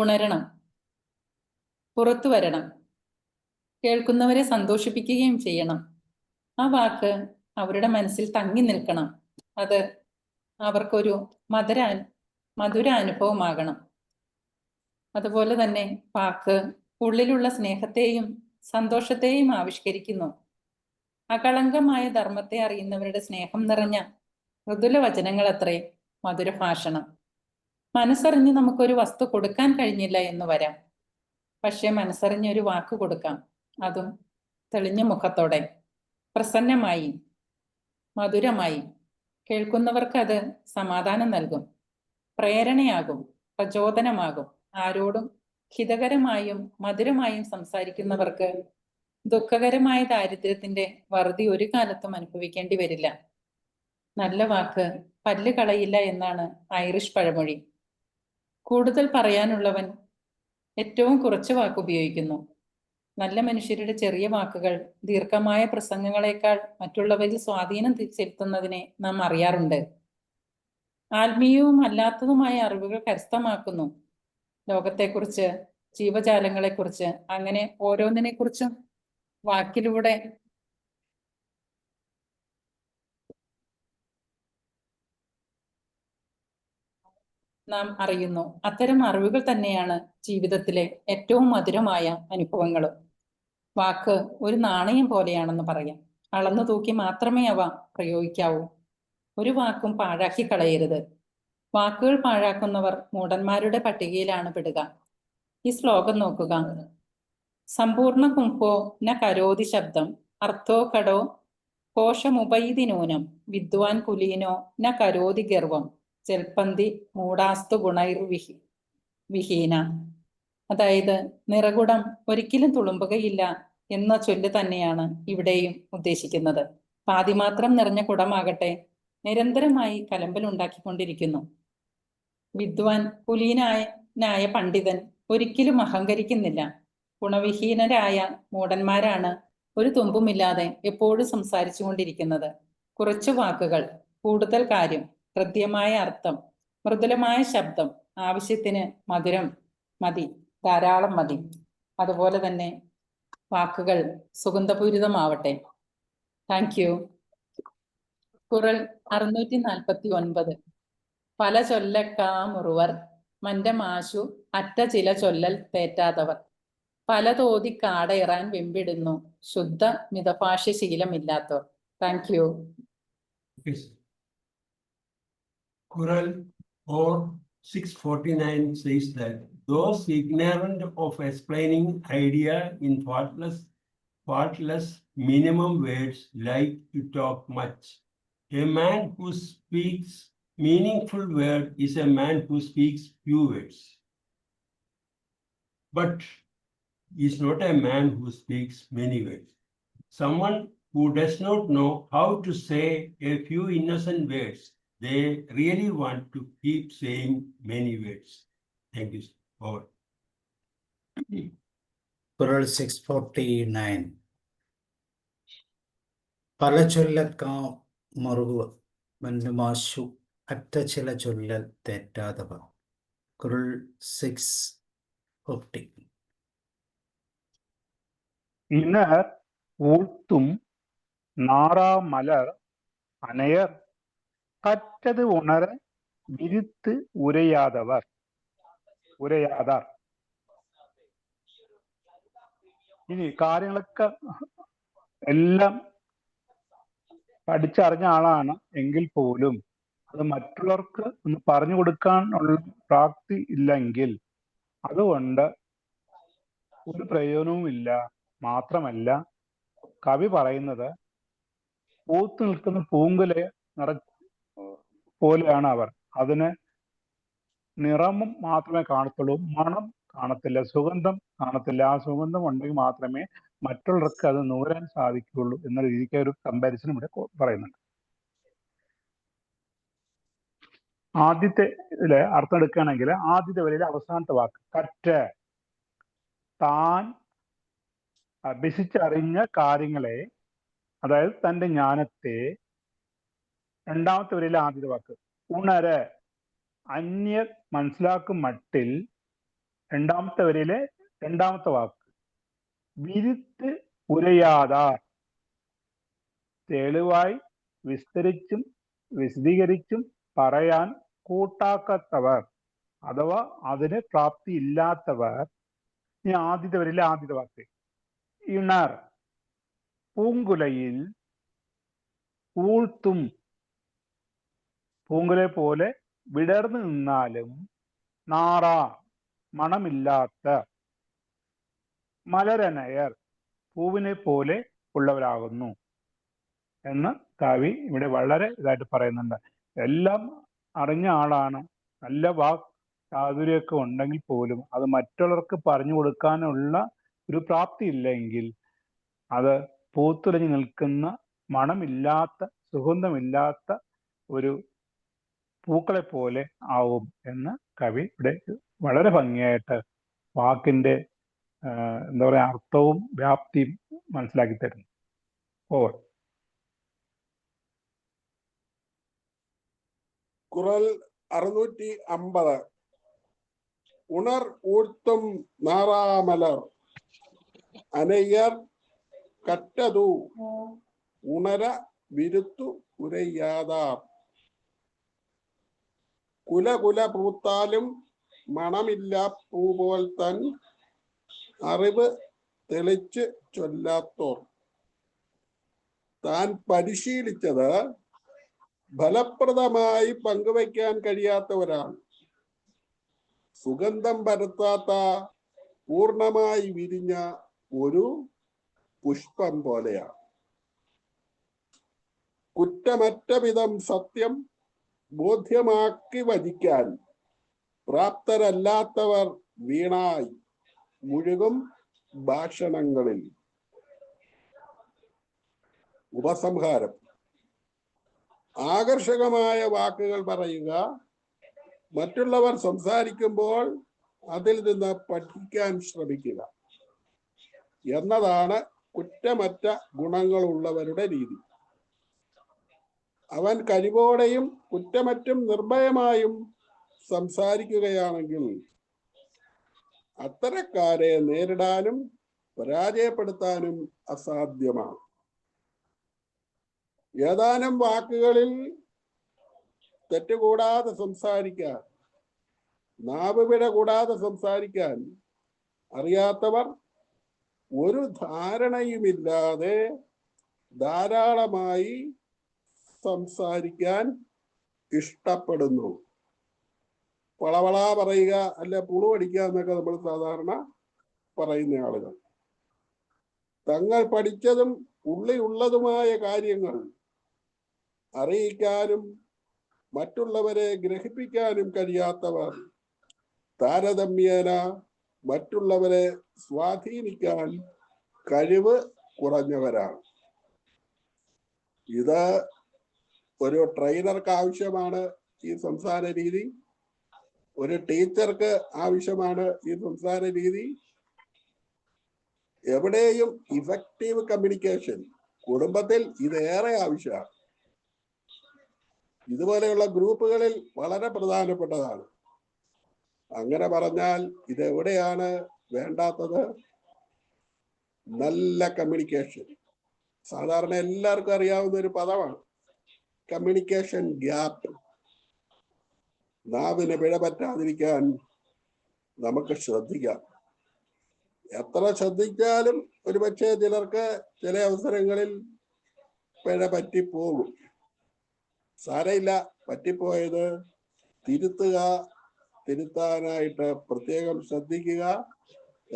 Speaker 7: ഉണരണം, പുറത്തു വരണം, കേൾക്കുന്നവരെ സന്തോഷിപ്പിക്കുകയും ചെയ്യണം. ആ വാക്ക് അവരുടെ മനസ്സിൽ തങ്ങി നിൽക്കണം, അത് അവർക്കൊരു മധുരാനുഭവമാകണം. അതുപോലെ തന്നെ വാക്ക് ഉള്ളിലുള്ള സ്നേഹത്തെയും സന്തോഷത്തെയും ആവിഷ്കരിക്കുന്നു. അകളങ്കമായ ധർമ്മത്തെ അറിയുന്നവരുടെ സ്നേഹം നിറഞ്ഞ മൃദുല വചനങ്ങളത്രേ മധുരഭാഷണം. മനസ്സറിഞ്ഞ് നമുക്കൊരു വസ്തു കൊടുക്കാൻ കഴിഞ്ഞില്ല എന്ന് വരാം, പക്ഷെ മനസ്സറിഞ്ഞൊരു വാക്ക് കൊടുക്കാം, അതും തെളിഞ്ഞ മുഖത്തോടെ, പ്രസന്നമായി, മധുരമായി. കേൾക്കുന്നവർക്ക് അത് സമാധാനം നൽകും, പ്രേരണയാകും, പ്രചോദനമാകും. ആരോടും ഹിതകരമായും മധുരമായും സംസാരിക്കുന്നവർക്ക് ദുഃഖകരമായ ദാരിദ്ര്യത്തിന്റെ വറുതി ഒരു കാലത്തും അനുഭവിക്കേണ്ടി വരില്ല. നല്ല വാക്ക് പല്ല് കളയില്ല എന്നാണ് ഐറിഷ് പഴമൊഴി. കൂടുതൽ പറയാനുള്ളവൻ ഏറ്റവും കുറച്ച് വാക്ക് ഉപയോഗിക്കുന്നു. നല്ല മനുഷ്യരുടെ ചെറിയ വാക്കുകൾ ദീർഘമായ പ്രസംഗങ്ങളെക്കാൾ മറ്റുള്ളവരിൽ സ്വാധീനം ചെലുത്തുന്നതിനെ നാം അറിയാറുണ്ട്. ആത്മീയവും അല്ലാത്തതുമായ അറിവുകൾ കരസ്ഥമാക്കുന്നു. ലോകത്തെക്കുറിച്ച്, ജീവജാലങ്ങളെക്കുറിച്ച്, അങ്ങനെ ഓരോന്നിനെ കുറിച്ചും വാക്കിലൂടെ നാം അറിയുന്നു. അത്തരം അറിവുകൾ തന്നെയാണ് ജീവിതത്തിലെ ഏറ്റവും മധുരമായ അനുഭവങ്ങളും. വാക്ക് ഒരു നാണയം പോലെയാണെന്ന് പറയാം. അളന്നു തൂക്കി മാത്രമേ അവ പ്രയോഗിക്കാവൂ. ഒരു വാക്കും പാഴാക്കി കളയരുത്. വാക്കുകൾ പാഴാക്കുന്നവർ മൂഢന്മാരുടെ പട്ടികയിലാണ് പെടുക. ഈ ശ്ലോകം നോക്കുക. സമ്പൂർണ്ണ കുംഭോ ന കരോതി ശബ്ദം അർത്ഥോ കടോ കോശമുപൈതിനൂനം വിദ്വാൻ കുലീനോ ന കരോതി ഗർവം ജൽപ്പന്തി മൂഢാസ്തു വിഹീന. അതായത് നിറകുടം ഒരിക്കലും തുളുമ്പുകയില്ല എന്ന ചൊല്ല് തന്നെയാണ് ഇവിടെയും ഉദ്ദേശിക്കുന്നത്. പാതിമാത്രം നിറഞ്ഞ കുടമാകട്ടെ നിരന്തരമായി കലമ്പലുണ്ടാക്കിക്കൊണ്ടിരിക്കുന്നു. വിദ്വാൻ കുലീനായ പണ്ഡിതൻ ഒരിക്കലും അഹങ്കരിക്കുന്നില്ല. ഗുണവിഹീനരായ മൂഢന്മാരാണ് ഒരു തുമ്പുമില്ലാതെ എപ്പോഴും സംസാരിച്ചു കൊണ്ടിരിക്കുന്നത്. കുറച്ച് വാക്കുകൾ, കൂടുതൽ കാര്യം, ഹൃദ്യമായ അർത്ഥം, മൃദുലമായ ശബ്ദം, ആവശ്യത്തിന് മധുരം മതി, ധാരാളം മതി. അതുപോലെ തന്നെ വാക്കുകൾ സുഗന്ധപൂരിതമാവട്ടെ. Thank you. ഖുർആൻ 649. പല ചൊല്ലക്കാമുറുവർ മന്റമാശു അറ്റ ചില ചൊല്ലൽ തേറ്റാതവർ. പല തോതി കാടേറാൻ വെമ്പിടുന്നു ശുദ്ധ മിതഭാഷ്യ ശീലമില്ലാത്തവർ. Thank you.
Speaker 9: Quran 649 says that those ignorant of explaining idea in faultless minimum words like to talk much. A man who speaks meaningful word is a man who speaks few words. But is not a man who speaks many words. Someone who does not know how to say a few innocent words, they really want to keep saying many words. Thank you. Over.
Speaker 1: Quran 649. പല ചൊല്ലക്കാമുറുവർ മന്റമാശു അറ്റ ചില ചൊല്ലൽ തെറ്റാതവർ. Quran 6 ഒപ്റ്റി.
Speaker 2: ഇണർ ഊഴ്ത്തും നാറാ മലർ അനയർ കറ്റത് ഉണര വിരുത്ത് ഉരയാതാർ. ഇനി കാര്യങ്ങളൊക്കെ എല്ലാം പഠിച്ചറിഞ്ഞ ആളാണ് എങ്കിൽ പോലും അത് മറ്റുള്ളവർക്ക് ഒന്ന് പറഞ്ഞു കൊടുക്കാനുള്ള പ്രാപ്തി ഇല്ലെങ്കിൽ അതുകൊണ്ട് ഒരു പ്രയോജനവുമില്ല. മാത്രമല്ല കവി പറയുന്നത് പൂത്തു നിൽക്കുന്ന പൂങ്കുല പോലെയാണ് അവർ. അതിന് നിറമും മാത്രമേ കാണത്തുള്ളൂ, മണം കാണത്തില്ല, സുഗന്ധം കാണത്തില്ല. ആ സുഗന്ധം ഉണ്ടെങ്കിൽ മാത്രമേ മറ്റുള്ളവർക്ക് അത് നുകരാൻ സാധിക്കുകയുള്ളൂ എന്ന രീതിക്ക് ഒരു കമ്പാരിസൺ ഇവിടെ പറയുന്നുണ്ട്. ആദ്യത്തെ ഇതില് അർത്ഥം എടുക്കുകയാണെങ്കിൽ ആദ്യത്തെ വരിയിലെ അവസാനത്തെ വാക്ക് കറ്റ്, താൻ അഭ്യസിച്ചറിഞ്ഞ കാര്യങ്ങളെ, അതായത് തൻ്റെ ജ്ഞാനത്തെ. രണ്ടാമത്തെ വരിയിലെ ആദ്യത്തെ വാക്ക് ഉണര്, അന്യർ മനസ്സിലാക്കും മട്ടിൽ. രണ്ടാമത്തെ വരിയിലെ രണ്ടാമത്തെ വാക്ക് വിരുത്ത് ഉരയാതാർ, തെളിവായി വിസ്തരിച്ചും വിശദീകരിച്ചും പറയാൻ കൂട്ടാക്കാത്തവർ, അഥവാ അതിന് പ്രാപ്തി ഇല്ലാത്തവർ. ഈ ആദ്യത്തെ വരിയിലെ ആദ്യത്തെ വാക്ക് ഇണർ, പൂങ്കുലയിൽ ഊഴ്ത്തും, പൂങ്കുല പോലെ വിടർന്നു നിന്നാലും നാറാ മണമില്ലാത്ത, മലരനയർ പൂവിനെ പോലെ ഉള്ളവരാകുന്നു എന്ന് കവി ഇവിടെ വളരെ ഇതായിട്ട് പറയുന്നുണ്ട്. എല്ലാം അറിഞ്ഞ ആളാണ്, നല്ല വാക് ചാതുര്യമൊക്കെ ഉണ്ടെങ്കിൽ പോലും അത് മറ്റുള്ളവർക്ക് പറഞ്ഞു കൊടുക്കാനുള്ള ഒരു പ്രാപ്തി ഇല്ലെങ്കിൽ അത് പൂത്തുലഞ്ഞു നിൽക്കുന്ന മണമില്ലാത്ത, സുഗന്ധമില്ലാത്ത ഒരു പൂക്കളെ പോലെ ആവും എന്ന് കവി ഇവിടെ വളരെ ഭംഗിയായിട്ട് വാക്കിന്റെ എന്താ പറയാ അർത്ഥവും വ്യാപ്തിയും മനസ്സിലാക്കി തരുന്നു. ഓർ
Speaker 3: കുറൽ 650. ഉണർ ഊഴ്ത്തും നാറാമലർ അനയ്യർ കറ്റതു ഉണര വിരുത്തു ഉരയാതാർ. കുല പൂത്താലും മണമില്ല പൂപോൽ തൻ അറിവ് തെളിച്ച് ചൊല്ലാത്തോർ. താൻ പരിശീലിച്ചത് ഫലപ്രദമായി പങ്കുവയ്ക്കാൻ കഴിയാത്തവരാണ്. സുഗന്ധം പരത്താത്ത പൂർണ്ണമായി വിരിഞ്ഞ ഒരു പുഷ്പം പോലെയാണ്. കുറ്റമറ്റ വിധം സത്യം ബോധ്യമാക്കി വചിക്കാൻ പ്രാപ്തരല്ലാത്തവർ വീണായി മുഴുകും ഭാഷണങ്ങളിൽ. ഉപസംഹാരം: ആകർഷകമായ വാക്കുകൾ പറയുക, മറ്റുള്ളവർ സംസാരിക്കുമ്പോൾ അതിൽ നിന്ന് പഠിക്കാൻ ശ്രമിക്കുക എന്നതാണ് കുറ്റമറ്റ ഗുണങ്ങളുള്ളവരുടെ രീതി. അവൻ കഴിവോടെയും കുറ്റമറ്റും നിർഭയമായും സംസാരിക്കുകയാണെങ്കിൽ അത്തരക്കാരെ നേരിടാനും പരാജയപ്പെടുത്താനും അസാധ്യമാണ്. ഏതാനും വാക്കുകളിൽ തെറ്റുകൂടാതെ സംസാരിക്കാൻ, നാവുപിഴ കൂടാതെ സംസാരിക്കാൻ അറിയാത്തവർ ഒരു ധാരണയുമില്ലാതെ ധാരാളമായി സംസാരിക്കാൻ ഇഷ്ടപ്പെടുന്നു. വളവള പറയുക, അല്ല പുളു അടിക്കുക എന്നൊക്കെ നമ്മൾ സാധാരണ പറയുന്ന ആളുകൾ. തങ്ങൾ പഠിച്ചതും ഉള്ളിലുള്ളതുമായ കാര്യങ്ങൾ അറിയിക്കാനും മറ്റുള്ളവരെ ഗ്രഹിപ്പിക്കാനും കഴിയാത്തവർ താരതമ്യേന മറ്റുള്ളവരെ സ്വാധീനിക്കാൻ കഴിവ് കുറഞ്ഞവരാണ്. ഇത് ഒരു ട്രെയിനർക്ക് ആവശ്യമാണ് ഈ സംസാര രീതി, ഒരു ടീച്ചർക്ക് ആവശ്യമാണ് ഈ സംസാര രീതി. എവിടെയും ഇഫക്റ്റീവ് കമ്മ്യൂണിക്കേഷൻ, കുടുംബത്തിൽ ഇതേറെ ആവശ്യമാണ്. ഇതുപോലെയുള്ള ഗ്രൂപ്പുകളിൽ വളരെ പ്രധാനപ്പെട്ടതാണ്. അങ്ങനെ പറഞ്ഞാൽ ഇതെവിടെയാണ് വേണ്ടാത്തത്? നല്ല കമ്മ്യൂണിക്കേഷൻ. സാധാരണ എല്ലാവർക്കും അറിയാവുന്ന ഒരു പദമാണ് കമ്മ്യൂണിക്കേഷൻ ഗ്യാപ്പ്. നാവിന് പിഴ പറ്റാതിരിക്കാൻ നമുക്ക് ശ്രദ്ധിക്കാം. എത്ര ശ്രദ്ധിച്ചാലും ഒരുപക്ഷെ ചിലർക്ക് ചില അവസരങ്ങളിൽ പിഴ പറ്റിപ്പോകും. സാരമില്ല, പറ്റിപ്പോയത് തിരുത്താനായിട്ട് പ്രത്യേകം ശ്രദ്ധിക്കുക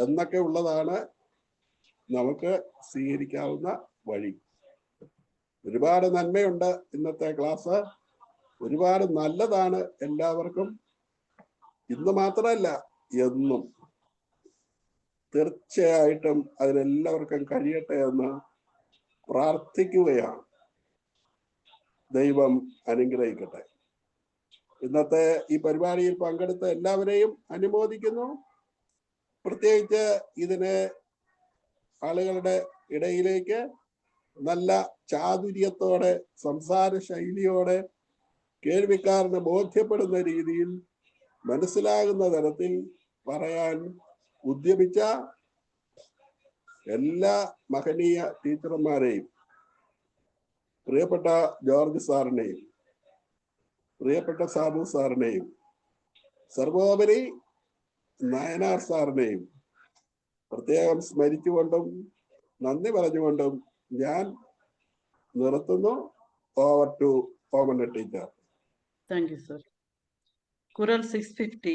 Speaker 3: എന്നൊക്കെ ഉള്ളതാണ് നമുക്ക് സ്വീകരിക്കാവുന്ന വഴി. ഒരുപാട് നന്മയുണ്ട് ഇന്നത്തെ ക്ലാസ്. ഒരുപാട് നല്ലതാണ് എല്ലാവർക്കും. ഇന്ന് മാത്രമല്ല, എന്നും. തീർച്ചയായിട്ടും അതിനെല്ലാവർക്കും കഴിയട്ടെ എന്ന് പ്രാർത്ഥിക്കുകയാണ്. ദൈവം അനുഗ്രഹിക്കട്ടെ. ഇന്നത്തെ ഈ പരിപാടിയിൽ പങ്കെടുത്ത എല്ലാവരെയും അനുമോദിക്കുന്നു. പ്രത്യേകിച്ച് ഇതിനെ ആളുകളുടെ ഇടയിലേക്ക് നല്ല ചാതുര്യത്തോടെ, സംസാര ശൈലിയോടെ, കേൾവിക്കാരന് ബോധ്യപ്പെടുന്ന രീതിയിൽ, മനസ്സിലാകുന്ന തരത്തിൽ പറയാൻ ഉദ്യമിച്ച എല്ലാ മഹനീയ ടീച്ചർമാരെയും, പ്രിയപ്പെട്ട ജോർജ് സാറിനെയും പ്രിയപ്പെട്ട സാബു സാറിനെയും സർവോപരി നയനാർ സാറിനെയും പ്രത്യേകം സ്മരിച്ചുകൊണ്ടും നന്ദി പറഞ്ഞുകൊണ്ടും ഞാൻ നിർത്തുന്നു. Over to Omana teacher.
Speaker 4: Thank you, sir. Kural 650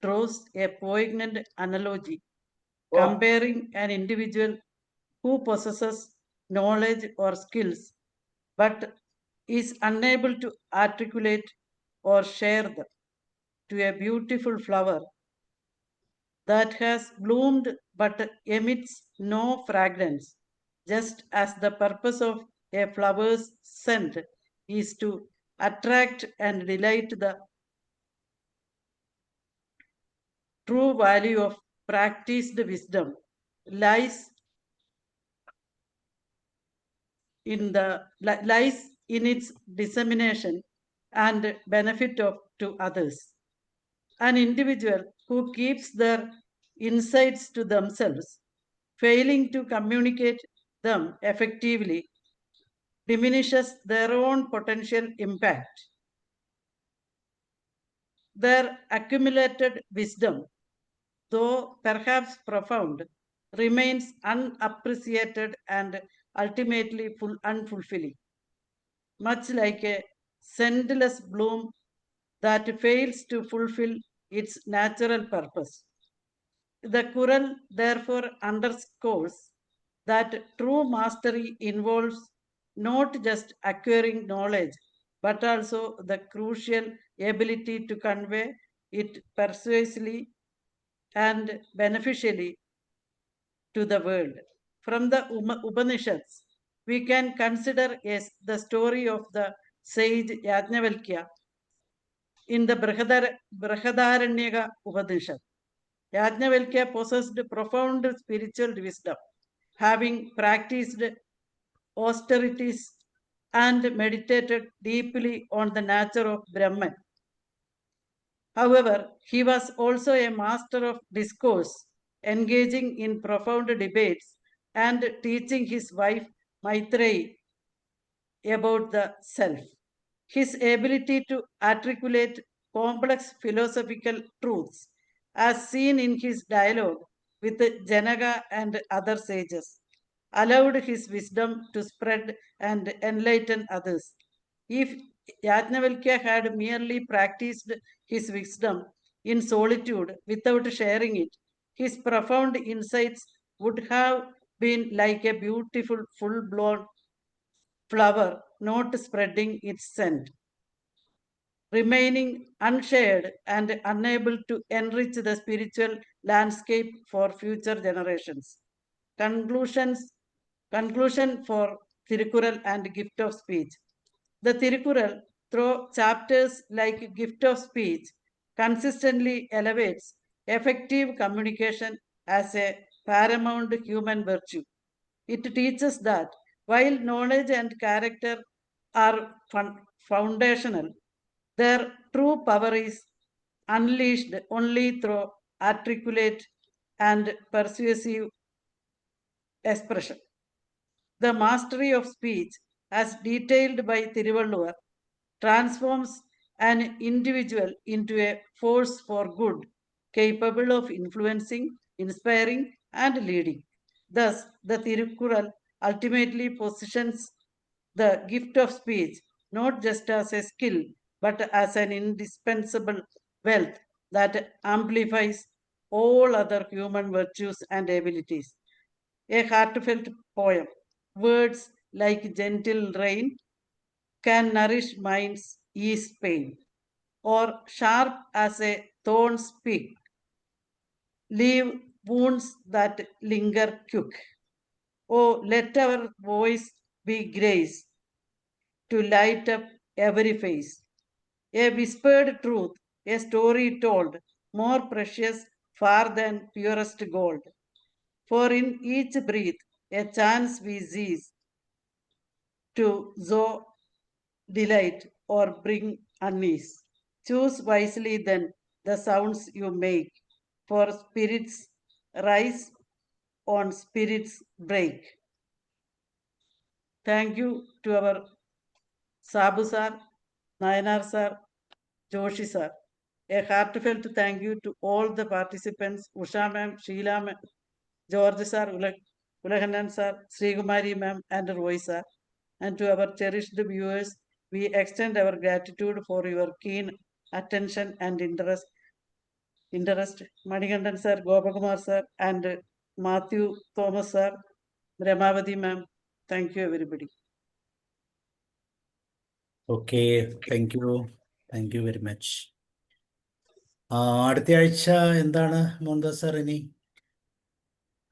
Speaker 4: draws a poignant analogy comparing an individual who possesses knowledge or skills but is unable to articulate or share them to a beautiful flower that has bloomed but emits no fragrance, just as the purpose of a flower's scent is to attract and delight. The true value of practiced wisdom lies in its dissemination and benefit to others. An individual who keeps their insights to themselves, failing to communicate them effectively, diminishes their own potential impact. Their accumulated wisdom, though perhaps profound, remains unappreciated and ultimately unfulfilling. Much like a scentless bloom that fails to fulfill its natural purpose. The Kural therefore underscores that true mastery involves not just acquiring knowledge, but also the crucial ability to convey it persuasively and beneficially to the world. From the Upanishads, we can consider the story of the sage Yajnavalkya in the Brihadaranyaka Upanishad. Yajnavalkya possessed profound spiritual wisdom, having practiced austerities and meditated deeply on the nature of Brahman. However, he was also a master of discourse, engaging in profound debates and teaching his wife Maitreyi about the self. His ability to articulate complex philosophical truths, as seen in his dialogue with Janaka and other sages, allowed his wisdom to spread and enlighten others. If Yajnavalkya had merely practiced his wisdom in solitude without sharing it, his profound insights would have been like a beautiful full-blown flower not spreading its scent, remaining unshared and unable to enrich the spiritual landscape for future generations. Conclusion for Thirukural and Gift of Speech. The Thirukural, through chapters like Gift of Speech, consistently elevates effective communication as a paramount human virtue. It teaches that while knowledge and character are foundational, their true power is unleashed only through articulate and persuasive expression. The mastery of speech, as detailed by Thiruvalluvar, transforms an individual into a force for good, capable of influencing, inspiring, and leading. Thus, the Thirukkural ultimately positions the gift of speech not just as a skill, but as an indispensable wealth that amplifies all other human virtues and abilities. A heartfelt poem, words like gentle rain can nourish minds, ease pain, or sharp as a thorn's pick, leave wounds that linger quick. Oh, let our voice be grace to light up every face. A whispered truth, a story told, more precious far than purest gold. For in each breath, a chance we seize to sow delight or bring unease. Choose wisely then the sounds you make, for spirits rise on spirits break. Thank you to our Sabu sir, Nayanar sir, Joshi sir. A heartfelt thank you to all the participants, Usha ma'am, Sheila ma'am, George sir, Ulahannan sir, Srikumari ma'am, and Roy sir. And to our cherished viewers, we extend our gratitude for your keen attention and interest. Manikandan sir, Gopakumar sir, and Matthew Thomas sir, Ramavati ma'am. Thank you, everybody.
Speaker 1: Okay, thank you. Thank you very much. അടുത്ത ആഴ്ച എന്താണ് Mohandas sir ഇനി?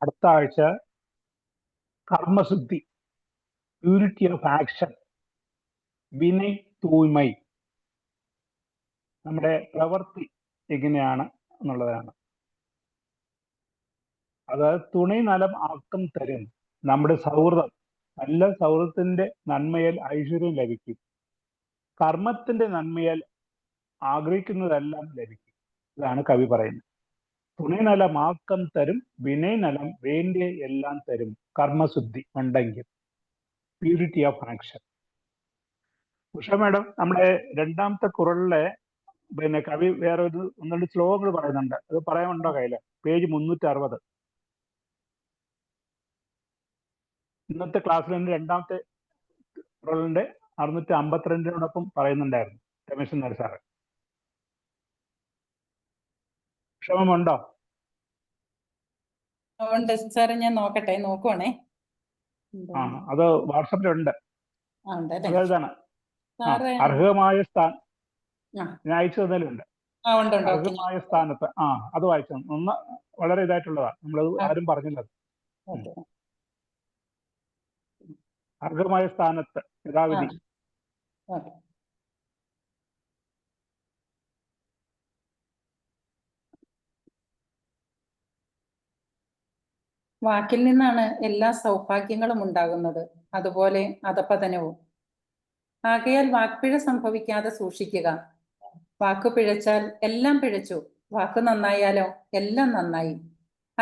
Speaker 2: അടുത്ത ആഴ്ച കർമ്മശുദ്ധി, purity of action, Vinay തൂയ്മൈ, നമ്മുടെ പ്രവൃത്തി എങ്ങനെയാണ് എന്നുള്ളതാണ്. അതായത് തുണി നലം ആക്കം തരും, നമ്മുടെ സൗഹൃദം, നല്ല സൗഹൃദത്തിന്റെ നന്മയാൽ ഐശ്വര്യം ലഭിക്കും, കർമ്മത്തിന്റെ നന്മയാൽ ആഗ്രഹിക്കുന്നതെല്ലാം ലഭിക്കും. ഇതാണ് കവി പറയുന്നത്. തുണി നലം ആക്കം തരും, വിനയ് നലം വേണ്ടിയ എല്ലാം തരും, കർമ്മശുദ്ധി ഉണ്ടെങ്കിൽ, purity of action. Usha madam, നമ്മുടെ രണ്ടാമത്തെ കുറളിലെ കവി വേറെ ഒന്നുകൊണ്ട് ശ്ലോകങ്ങൾ പറയുന്നുണ്ട്, അത് പറയാനുണ്ടോ കയ്യില്? പേജ് 360. ഇന്നത്തെ ക്ലാസ്സിൽ രണ്ടാമത്തെ കുറളിന്റെ 652 പറയുന്നുണ്ടായിരുന്നു രമേശൻ നായർ സാറ്. ക്ഷമമുണ്ടോ?
Speaker 7: ഉണ്ട് സാറേ, ഞാൻ നോക്കട്ടെ, നോക്കുവാണേ.
Speaker 2: അത് വാട്സപ്പിലുണ്ട്. അതാണ് അർഹമായ സ്ഥാനം, ഞാൻ അയച്ചു തന്നാലുണ്ട്. അർഹമായ സ്ഥാനത്ത് അത് വായിച്ചു. ഒന്ന് വളരെ ഇതായിട്ടുള്ളതാണ്, നമ്മളത് ആരും പറഞ്ഞില്ലത്. അർഹമായ സ്ഥാനത്ത് യഥാവിധി.
Speaker 7: വാക്കിൽ നിന്നാണ് എല്ലാ സൗഭാഗ്യങ്ങളും ഉണ്ടാകുന്നത്, അതുപോലെ അധപതനവും. ആകയാൽ വാക്പിഴ സംഭവിക്കാതെ സൂക്ഷിക്കുക. വാക്കു പിഴച്ചാൽ എല്ലാം പിഴച്ചു, വാക്കു നന്നായാലോ എല്ലാം നന്നായി.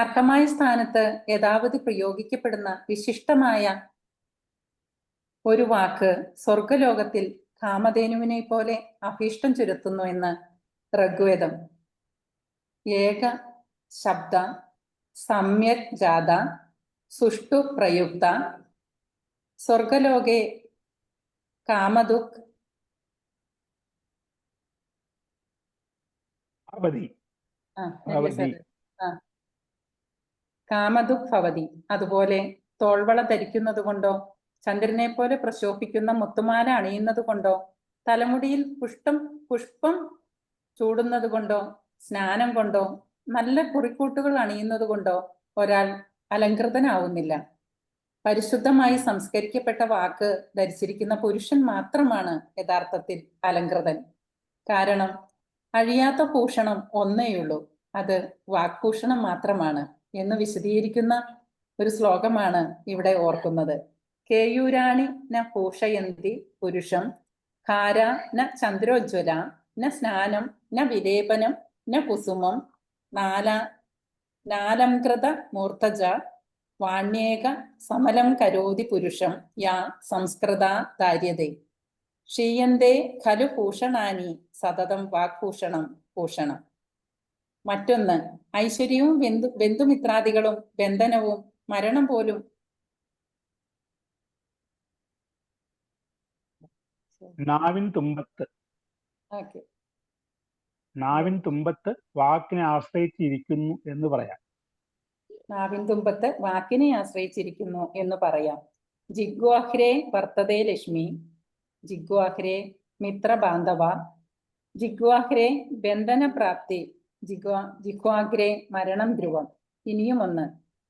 Speaker 7: അർഹമായ സ്ഥാനത്ത് യഥാവധി പ്രയോഗിക്കപ്പെടുന്ന വിശിഷ്ടമായ ഒരു വാക്ക് സ്വർഗലോകത്തിൽ കാമധേനുവിനെ പോലെ അഭീഷ്ടം ചുരുത്തുന്നു എന്ന് ഋഗ്വേദം. ഏക ശബ്ദ സമ്യക് ജാത സുഷ്ടു പ്രയുക്ത സ്വർഗലോകെ കാമദുഃഖ് കാമദുഃഖ് ഭവതി. അതുപോലെ തോൾവള ധരിക്കുന്നത് കൊണ്ടോ, ചന്ദ്രനെ പോലെ പ്രശോഭിക്കുന്ന മുത്തുമാല അണിയുന്നത് കൊണ്ടോ, തലമുടിയിൽ പുഷ്പം ചൂടുന്നത് കൊണ്ടോ, സ്നാനം കൊണ്ടോ, നല്ല കുറിക്കൂട്ടുകൾ അണിയുന്നത് കൊണ്ടോ ഒരാൾ അലങ്കൃതനാവുന്നില്ല. പരിശുദ്ധമായി സംസ്കരിക്കപ്പെട്ട വാക്ക് ധരിച്ചിരിക്കുന്ന പുരുഷൻ മാത്രമാണ് യഥാർത്ഥത്തിൽ അലങ്കൃതൻ. കാരണം അഴിയാത്ത ഭൂഷണം ഒന്നേയുള്ളൂ, അത് വാക്ഭൂഷണം മാത്രമാണ് എന്ന് വിശദീകരിക്കുന്ന ഒരു ശ്ലോകമാണ് ഇവിടെ ഓർക്കുന്നത്. കേയൂരാണി ന ഭൂഷയന്തി പുരുഷം ഖാര ന ചന്ദ്രോജ്വല ന സ്നാനം ന വിലേപനം ന കുസുമം നാലംകൃത മൂർത്തജ വാണ്യേക സമലം കരോതി പുരുഷം യാ സംസ്കൃത ദാര്യതേ ക്ഷീയന്തേ ഖലു ഭൂഷണാനി സതതം വാഗ്ഭൂഷണം ഭൂഷണം. മറ്റൊന്ന്, ഐശ്വര്യവും ബന്ധുമിത്രാദികളും ബന്ധനവും മരണം പോലും
Speaker 2: നാവിൻ തുമ്പത്ത്
Speaker 7: ഓക്കെ
Speaker 2: നാവിൻ തുമ്പത്ത് വാക്കിനെ ആശ്രയിച്ചിരിക്കുന്നു എന്ന് പറയാം.
Speaker 7: നാവിൻ തുമ്പത്ത് വാക്കിനെ ആശ്രയിച്ചിരിക്കുന്നു എന്ന് പറയാം. ജിഗ്വാഹ്രേ വർത്തതേ ലക്ഷ്മി, ജിഗ്വാഹ്രേ മിത്രബാന്ധവ, ജിഗ്വാഹ്രേ ബന്ധനപ്രാപ്തി, ജിഗ്വാഗ്രേ മരണം ധ്രുവം. ഇനിയും ഒന്ന്,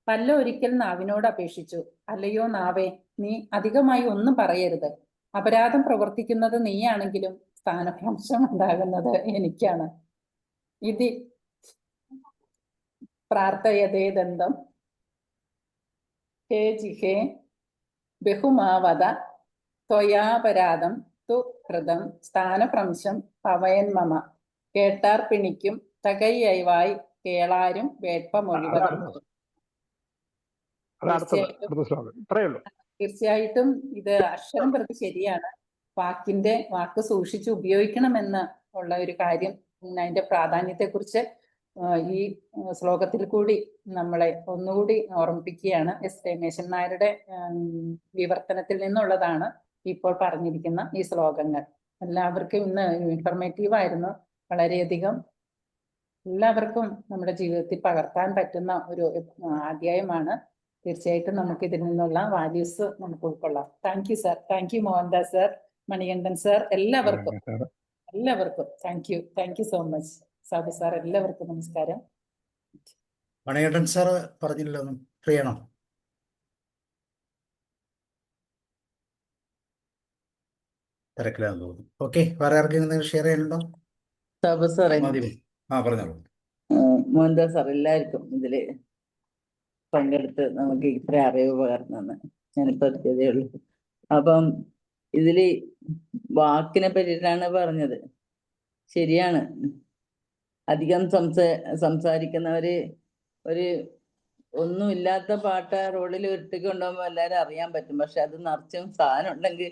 Speaker 7: പല്ല ഒരിക്കൽ നാവിനോട് അപേക്ഷിച്ചു, അല്ലയോ നാവേ, നീ അധികമായി ഒന്നും പറയരുത്. അപരാധം പ്രവർത്തിക്കുന്നത് നീയാണെങ്കിലും സ്ഥാനഭ്രംശം ഉണ്ടാകുന്നത് എനിക്കാണ്. ഇത് പ്രാർത്ഥയതേ ദന്തം ഹേ ജിഹേ ബഹുമാവത ത്വയാപരാധം തു ഹൃദം സ്ഥാനഭ്രംശം പവയൻ മമ. കേട്ടാർ പിണിക്കും തകയ്യവായി കേളാരും വേട്പമൊഴിവതും. തീർച്ചയായിട്ടും ഇത് അക്ഷരം പ്രതി ശരിയാണ്. വാക്ക് സൂക്ഷിച്ച് ഉപയോഗിക്കണമെന്ന് ഉള്ള ഒരു കാര്യം, അതിന്റെ പ്രാധാന്യത്തെക്കുറിച്ച് ഈ ശ്ലോകത്തിൽ കൂടി നമ്മളെ ഒന്നുകൂടി ഓർമ്മിപ്പിക്കുകയാണ്. എസ് രമേശൻ നായരുടെ വിവർത്തനത്തിൽ നിന്നുള്ളതാണ് ഇപ്പോൾ പറഞ്ഞിരിക്കുന്ന ഈ ശ്ലോകങ്ങൾ. എല്ലാവർക്കും ഇന്ന് ഇൻഫർമേറ്റീവ് ആയിരുന്നു. വളരെയധികം എല്ലാവർക്കും നമ്മുടെ ജീവിതത്തിൽ പകർത്താൻ പറ്റുന്ന ഒരു അധ്യായമാണ്. തീർച്ചയായിട്ടും നമുക്ക് ഇതിൽ നിന്നുള്ള വാല്യൂസ് നമുക്ക് ഉൾക്കൊള്ളാം. Thank you sir. Thank you Mohandas sir, Manikandan sir, എല്ലാവർക്കും thank you so much. Sabu sir, എല്ലാവർക്കും നമസ്കാരം.
Speaker 1: മണികണ്ഠൻ സാർ പറഞ്ഞില്ലല്ലോ, ഫ്രീ ആണോ? തിരക്കിലാന്ന് തോന്നുന്നു. ഓക്കെ, വേറെ ആർക്കെങ്കിലും ഷെയർ ചെയ്യാനുണ്ടോ?
Speaker 10: സാബു സാറേ,
Speaker 1: പറഞ്ഞോളൂ.
Speaker 10: മോഹൻദാസ് സാർ, എല്ലാവർക്കും ഇതില് പങ്കെടുത്ത് നമുക്ക് ഇത്ര അറിവ് പകർന്നെന്ന് ഞാനിപ്പോ എത്തിയതേ ഉള്ളൂ. അപ്പം ഇതില് വാക്കിനെ പറ്റിയിട്ടാണ് പറഞ്ഞത്. ശരിയാണ്, അധികം സംസാരിക്കുന്നവര് ഒരു ഒന്നുമില്ലാത്ത പാട്ട് റോഡിൽ ഉരുട്ടിക്ക് കൊണ്ടുപോകുമ്പോൾ എല്ലാവരും അറിയാൻ പറ്റും. പക്ഷെ അത് നിറച്ചും സാധനം ഉണ്ടെങ്കിൽ,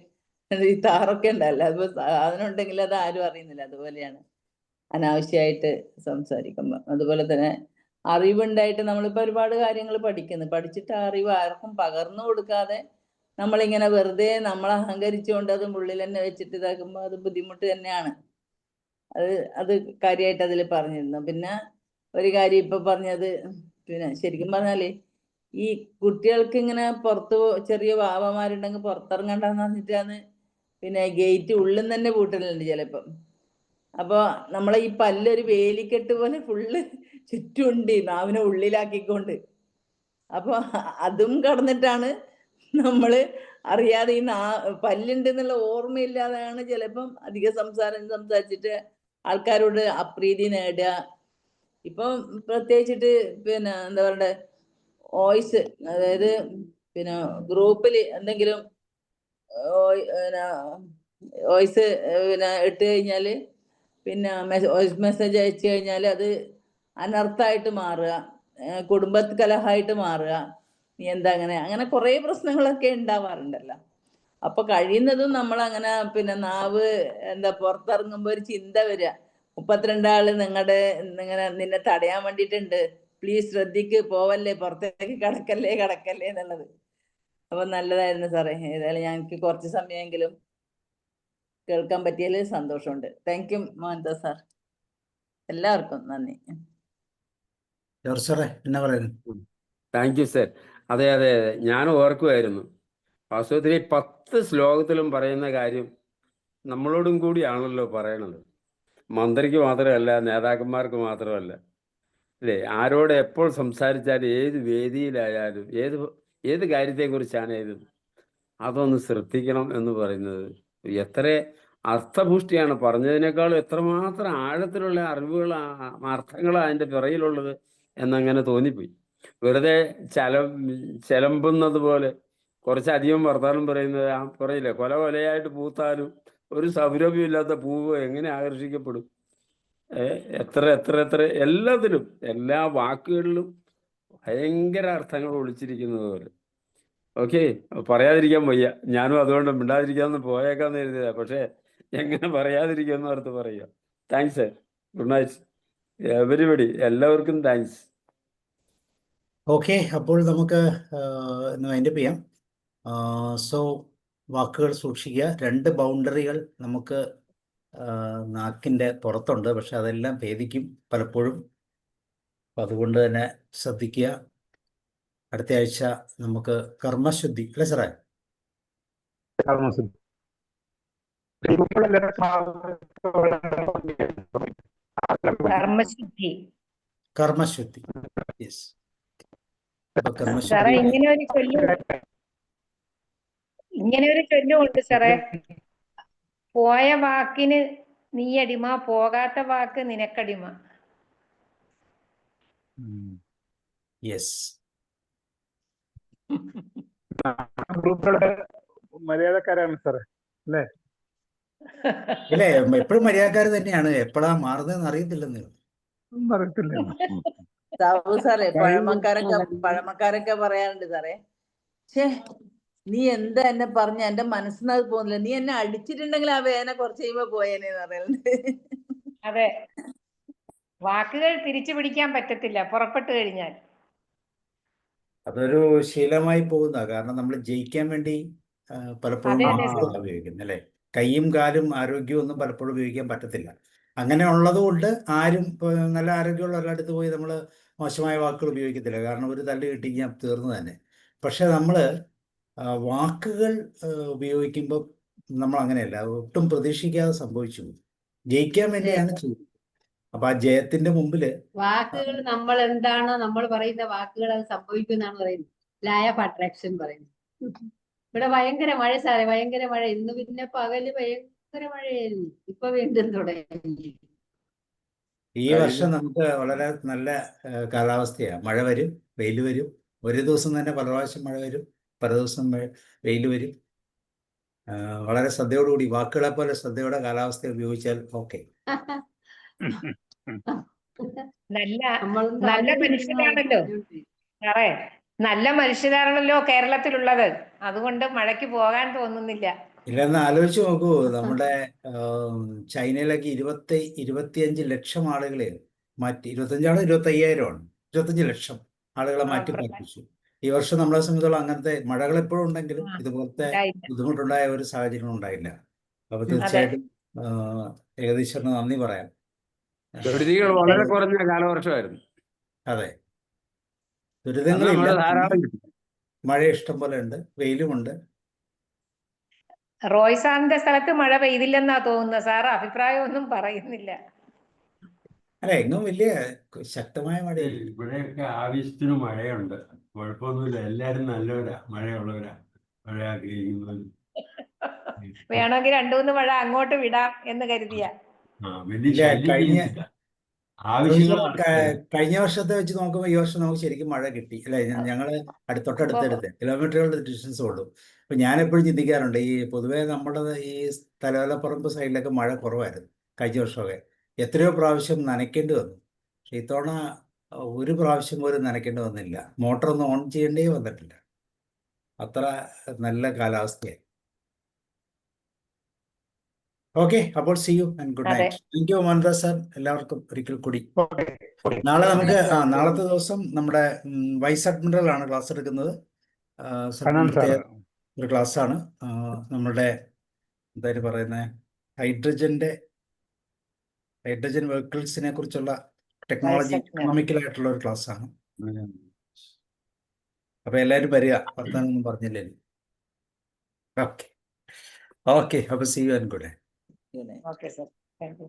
Speaker 10: ഈ താറൊക്കെ ഉണ്ടല്ലോ, അത് സാധനം ഉണ്ടെങ്കിൽ അത് ആരും അറിയുന്നില്ല. അതുപോലെയാണ് അനാവശ്യമായിട്ട് സംസാരിക്കുമ്പോൾ. അതുപോലെ തന്നെ അറിവുണ്ടായിട്ട് നമ്മളിപ്പോൾ ഒരുപാട് കാര്യങ്ങൾ പഠിച്ചിട്ട് ആ അറിവ് ആർക്കും പകർന്നു കൊടുക്കാതെ നമ്മളിങ്ങനെ വെറുതെ നമ്മൾ അഹങ്കരിച്ചുകൊണ്ട് അത് ഉള്ളിൽ തന്നെ വെച്ചിട്ട് ഇതാക്കുമ്പോൾ അത് ബുദ്ധിമുട്ട് തന്നെയാണ്. അത് കാര്യമായിട്ട് അതിൽ പറഞ്ഞിരുന്നു. പിന്നെ ഒരു കാര്യം ഇപ്പൊ പറഞ്ഞത്, പിന്നെ ശരിക്കും പറഞ്ഞാല് ഈ കുട്ടികൾക്ക് ഇങ്ങനെ പുറത്ത് ചെറിയ വാവമാരുണ്ടെങ്കിൽ പുറത്തിറങ്ങണ്ടെന്ന് പറഞ്ഞിട്ടാണ് പിന്നെ ഗേറ്റ് ഉള്ളിൽ തന്നെ പൂട്ടലുണ്ട് ചിലപ്പം. അപ്പൊ നമ്മളെ ഈ പല്ലൊരു വേലിക്കെട്ട് പോലെ ഫുള്ള് ചുറ്റുമുണ്ട് നാവിനെ ഉള്ളിലാക്കിക്കൊണ്ട്. അപ്പൊ അതും കടന്നിട്ടാണ് നമ്മള് അറിയാതെ ഈ പല്ലുണ്ട് എന്നുള്ള ഓർമ്മയില്ലാതെയാണ് ചിലപ്പം അധികം സംസാരിച്ചിട്ട് ആൾക്കാരോട് അപ്രീതി നേടുക. ഇപ്പം പ്രത്യേകിച്ചിട്ട് പിന്നെ എന്താ പറയണ്ടേ, വോയിസ്, അതായത് പിന്നെ ഗ്രൂപ്പിൽ എന്തെങ്കിലും വോയിസ് പിന്നെ ഇട്ട് കഴിഞ്ഞാല്, പിന്നെ വോയിസ് മെസ്സേജ് അയച്ചു കഴിഞ്ഞാൽ അത് അനർത്ഥമായിട്ട് മാറുക, കുടുംബ കലഹമായിട്ട് മാറുക. നീ എന്താ അങ്ങനെ കുറെ പ്രശ്നങ്ങളൊക്കെ ഉണ്ടാവാറുണ്ടല്ലോ. അപ്പൊ കഴിയുന്നതും നമ്മൾ അങ്ങനെ പിന്നെ നാവ് എന്താ പുറത്തിറങ്ങുമ്പോ ഒരു ചിന്ത വരിക, 32 ആള് നിന്നെ തടയാൻ വേണ്ടിയിട്ടുണ്ട്, പ്ലീസ് ശ്രദ്ധിക്ക്, പോവല്ലേ, പുറത്തേക്ക് കടക്കല്ലേ എന്നുള്ളത്. അപ്പൊ നല്ലതായിരുന്നു സാറേ. ഏതായാലും ഞങ്ങൾക്ക് കുറച്ച് സമയമെങ്കിലും കേൾക്കാൻ പറ്റിയതിൽ സന്തോഷമുണ്ട്. താങ്ക് യു മോഹൻദാസ് സാർ, എല്ലാവർക്കും നന്ദി.
Speaker 6: Thank you sir. അതെ, ഞാൻ ഓർക്കുമായിരുന്നു, വാസ്തവത്തിൽ 10 ശ്ലോകത്തിലും പറയുന്ന കാര്യം നമ്മളോടും കൂടിയാണല്ലോ പറയണത്. മന്ത്രിക്ക് മാത്രമല്ല, നേതാക്കന്മാർക്ക് മാത്രമല്ല, അല്ലേ? ആരോട് എപ്പോൾ സംസാരിച്ചാലും, ഏത് വേദിയിലായാലും, ഏത് കാര്യത്തെക്കുറിച്ചാണേലും അതൊന്ന് ശ്രദ്ധിക്കണം എന്ന് പറയുന്നത് എത്ര അർത്ഥപുഷ്ടിയാണ്. പറഞ്ഞതിനേക്കാളും എത്രമാത്രം ആഴത്തിലുള്ള അർത്ഥങ്ങളാണ് അതിൻ്റെ പിറയിലുള്ളത് എന്നങ്ങനെ തോന്നിപ്പോയി. വെറുതെ ചെലമ്പുന്നത് പോലെ കുറച്ചധികം വർത്താനം പറയുന്നത്, പറയില്ലേ, കൊലയായിട്ട് പൂത്താലും ഒരു സൗരഭ്യമില്ലാത്ത പൂവ് എങ്ങനെ ആകർഷിക്കപ്പെടും? എത്ര എല്ലാത്തിലും, എല്ലാ വാക്കുകളിലും ഭയങ്കര അർത്ഥങ്ങൾ ഒളിച്ചിരിക്കുന്നത് പോലെ. ഓക്കെ, പറയാതിരിക്കാൻ വയ്യ. ഞാനും അതുകൊണ്ട് മിണ്ടാതിരിക്കാന്ന് പോയേക്കാന്ന് കരുതിയതാ. പക്ഷേ എങ്ങനെ പറയാതിരിക്കുമെന്ന് ഓർത്ത് പറയുക. താങ്ക്സ്. Good night everybody. എല്ലാവർക്കും താങ്ക്സ്.
Speaker 1: ഓക്കെ, അപ്പോൾ നമുക്ക് ഇന്ന് വൈൻഡപ്പ് ചെയ്യാം. സോ വാക്കുകൾ സൂക്ഷിക്കുക. 2 ബൗണ്ടറികൾ നമുക്ക് നാക്കിൻ്റെ പുറത്തുണ്ട്, പക്ഷെ അതെല്ലാം ഭേദിക്കും പലപ്പോഴും. അപ്പം അതുകൊണ്ട് തന്നെ ശ്രദ്ധിക്കുക. അടുത്ത ആഴ്ച നമുക്ക് കർമ്മശുദ്ധി, അല്ലേ സാറേ?
Speaker 5: കർമ്മശുദ്ധി.
Speaker 1: കർമ്മശുദ്ധി, യെസ്. അപ്പൊ
Speaker 5: സാറേ
Speaker 1: കർമ്മശുദ്ധി
Speaker 5: ഇങ്ങനെ ഒരു ചൊല്ലുമുണ്ട് സാറേ. പോയ വാക്കിന് നീ അടിമ, പോകാത്ത വാക്ക് നിനക്കടിമ.
Speaker 1: യെസ്.
Speaker 2: ഗ്രൂപ്പുകളുടെ മര്യാദക്കാരാണ് സാറേ, അല്ലേ?
Speaker 1: ഇല്ലേ, എപ്പോഴും മര്യാദക്കാർ തന്നെയാണ്. എപ്പോഴാ മാറുന്നതെന്ന് അറിയത്തില്ലെന്ന്.
Speaker 2: അറിയത്തില്ല.
Speaker 10: സാബു സാറേ, പഴമക്കാരൊക്കെ പറയാറുണ്ട് സാറേ, ഛേ നീ എന്താ എന്നെ പറഞ്ഞ, എന്റെ മനസ്സിനത് പോകുന്നില്ല, നീ എന്നെ അടിച്ചിട്ടുണ്ടെങ്കിൽ ആ വേദന കുറച്ച് കഴിയുമ്പോ പോയേനെന്ന് പറയുന്നത്.
Speaker 5: അതെ, വാക്കുകൾ തിരിച്ചു പിടിക്കാൻ പറ്റത്തില്ല പുറപ്പെട്ടു കഴിഞ്ഞാൽ.
Speaker 1: അതൊരു ശീലമായി പോകുന്ന, കാരണം നമ്മൾ ജയിക്കാൻ വേണ്ടി പലപ്പോഴും
Speaker 5: അതെ,
Speaker 1: വാക്കുകളാണ് ഉപയോഗിക്കുന്നത്, അല്ലേ? കൈയും കാലും ആരോഗ്യവും ഒന്നും പലപ്പോഴും ഉപയോഗിക്കാൻ പറ്റത്തില്ല. അങ്ങനെ ഉള്ളത് കൊണ്ട് ആരും നല്ല ആരോഗ്യമുള്ള ഒരിടത്ത് പോയി നമ്മൾ മോശമായ വാക്കുകൾ ഉപയോഗിക്കത്തില്ല, കാരണം ഒരു തല്ല് കിട്ടിക്കാൻ തീർന്നു തന്നെ. പക്ഷെ നമ്മൾ വാക്കുകൾ ഉപയോഗിക്കുമ്പോൾ നമ്മൾ അങ്ങനെയല്ല, ഒട്ടും പ്രതീക്ഷിക്കാതെ സംഭവിച്ചു. ജയിക്കാൻ വേണ്ടിയാണ് ചെയ്യുന്നത്. അപ്പൊ ആ ജയത്തിന്റെ മുമ്പില്
Speaker 8: വാക്കുകൾ നമ്മൾ എന്താണോ നമ്മൾ പറയുന്ന വാക്കുകൾ അത് സംഭവിക്കും എന്നാണ് പറയുന്നത്. ലാ ഓഫ് അട്രാക്ഷൻ പറയുന്നത്. ഇവിടെ ഭയങ്കര മഴ സാറേ, ഭയങ്കര മഴ. ഇന്ന് പിന്നെ പകല് ഭയങ്കര മഴയായിരുന്നു. ഇപ്പൊ വീണ്ടും തുടങ്ങി.
Speaker 1: ഈ വർഷം നമുക്ക് വളരെ നല്ല കാലാവസ്ഥയാണ്. മഴ വരും, വെയിൽ വരും. ഒരു ദിവസം തന്നെ പല പ്രാവശ്യം മഴ വരും, പല ദിവസം വെയിൽ വരും. വളരെ ശ്രദ്ധയോടുകൂടി, വാക്കുകളെ പോലെ ശ്രദ്ധയോടെ കാലാവസ്ഥ ഉപയോഗിച്ചാൽ ഓക്കെ.
Speaker 5: നല്ല മനുഷ്യരാണല്ലോ സാറേ, നല്ല മനുഷ്യരാണല്ലോ കേരളത്തിലുള്ളത്. അതുകൊണ്ട് മഴയ്ക്ക് പോകാൻ തോന്നുന്നില്ല.
Speaker 1: ഇല്ലെന്ന് ആലോചിച്ച് നോക്കൂ, നമ്മുടെ ചൈനയിലേക്ക് 25 ലക്ഷം ആളുകളെ മാറ്റി. 25 25,000 ആണ്. 25 ലക്ഷം ആളുകളെ മാറ്റി പാർപ്പിച്ചു. ഈ വർഷം നമ്മളെ സംബന്ധിച്ചോളം അങ്ങനത്തെ മഴകൾ എപ്പോഴും ഉണ്ടെങ്കിലും ഇതുപോലത്തെ ബുദ്ധിമുട്ടുണ്ടായ ഒരു സാഹചര്യം ഉണ്ടായില്ല. അപ്പൊ തീർച്ചയായിട്ടും ഏകദേശം നന്ദി പറയാം.
Speaker 6: ദുരിതങ്ങൾ വളരെ കുറഞ്ഞ കാലവർഷമായിരുന്നു.
Speaker 1: അതെ, ദുരിതങ്ങളില്ല.
Speaker 6: ധാരാളം കിട്ടി.
Speaker 1: മഴ ഇഷ്ടം പോലെ ഉണ്ട്, വെയിലുമുണ്ട്.
Speaker 5: റോയ് സാറിന്റെ സ്ഥലത്ത് മഴ പെയ്തില്ലെന്നാ തോന്നുന്നത്. സാറ് അഭിപ്രായമൊന്നും പറയുന്നില്ല.
Speaker 1: അല്ല, എങ്ങും വലിയ ശക്തമായ മഴയില്ല.
Speaker 9: ഇവിടെയൊക്കെ ആവശ്യത്തിന് മഴയുണ്ട്, കുഴപ്പമൊന്നുമില്ല. എല്ലാരും നല്ലവരാ, മഴയുള്ളവരാ, മഴ ആഗ്രഹിക്കുന്നവർ.
Speaker 5: വേണമെങ്കിൽ 2-3 മഴ അങ്ങോട്ട് വിടാം എന്ന് കരുതിയ.
Speaker 1: കഴിഞ്ഞ വർഷത്തെ വെച്ച് നോക്കുമ്പോൾ ഈ വർഷം നമുക്ക് ശരിക്കും മഴ കിട്ടി, അല്ലെ? ഞങ്ങള് തൊട്ടടുത്ത് കിലോമീറ്ററുകളുടെ ഡിസ്റ്റൻസ് ഉള്ളൂ. അപ്പൊ ഞാൻ എപ്പോഴും ചിന്തിക്കാറുണ്ട്, ഈ പൊതുവെ നമ്മുടെ ഈ തലവലപ്പറമ്പ് സൈഡിലൊക്കെ മഴ കുറവായിരുന്നു കഴിഞ്ഞ വർഷമൊക്കെ. എത്രയോ പ്രാവശ്യം നനയ്ക്കേണ്ടി വന്നു. പക്ഷെ ഇത്തവണ ഒരു പ്രാവശ്യം പോലും നനയ്ക്കേണ്ടി വന്നില്ല. മോട്ടറൊന്നും ഓൺ ചെയ്യേണ്ടേ വന്നിട്ടില്ല. അത്ര നല്ല കാലാവസ്ഥയായി. ഓക്കെ, അപ്പോൾ C you and good night. Thank you Mohandas sir. എല്ലാവർക്കും ഒരിക്കൽ കൂടി. നാളെ നമുക്ക് നാളത്തെ ദിവസം നമ്മുടെ വൈസ് അഡ്മിറൽ ആണ് ക്ലാസ് എടുക്കുന്നത്. ഒരു ക്ലാസ് ആണ് നമ്മുടെ എന്തായാലും പറയുന്നത് ഹൈഡ്രജൻ വെഹിക്കിൾസിനെ കുറിച്ചുള്ള ടെക്നോളജി, എക്കണോമിക്കലായിട്ടുള്ള ഒരു ക്ലാസ് ആണ്. അപ്പൊ എല്ലാവരും വരിക, വർത്താനൊന്നും പറഞ്ഞില്ലേ? ഓക്കെ, അപ്പൊ C you and good night.
Speaker 5: Okay sir, thank U.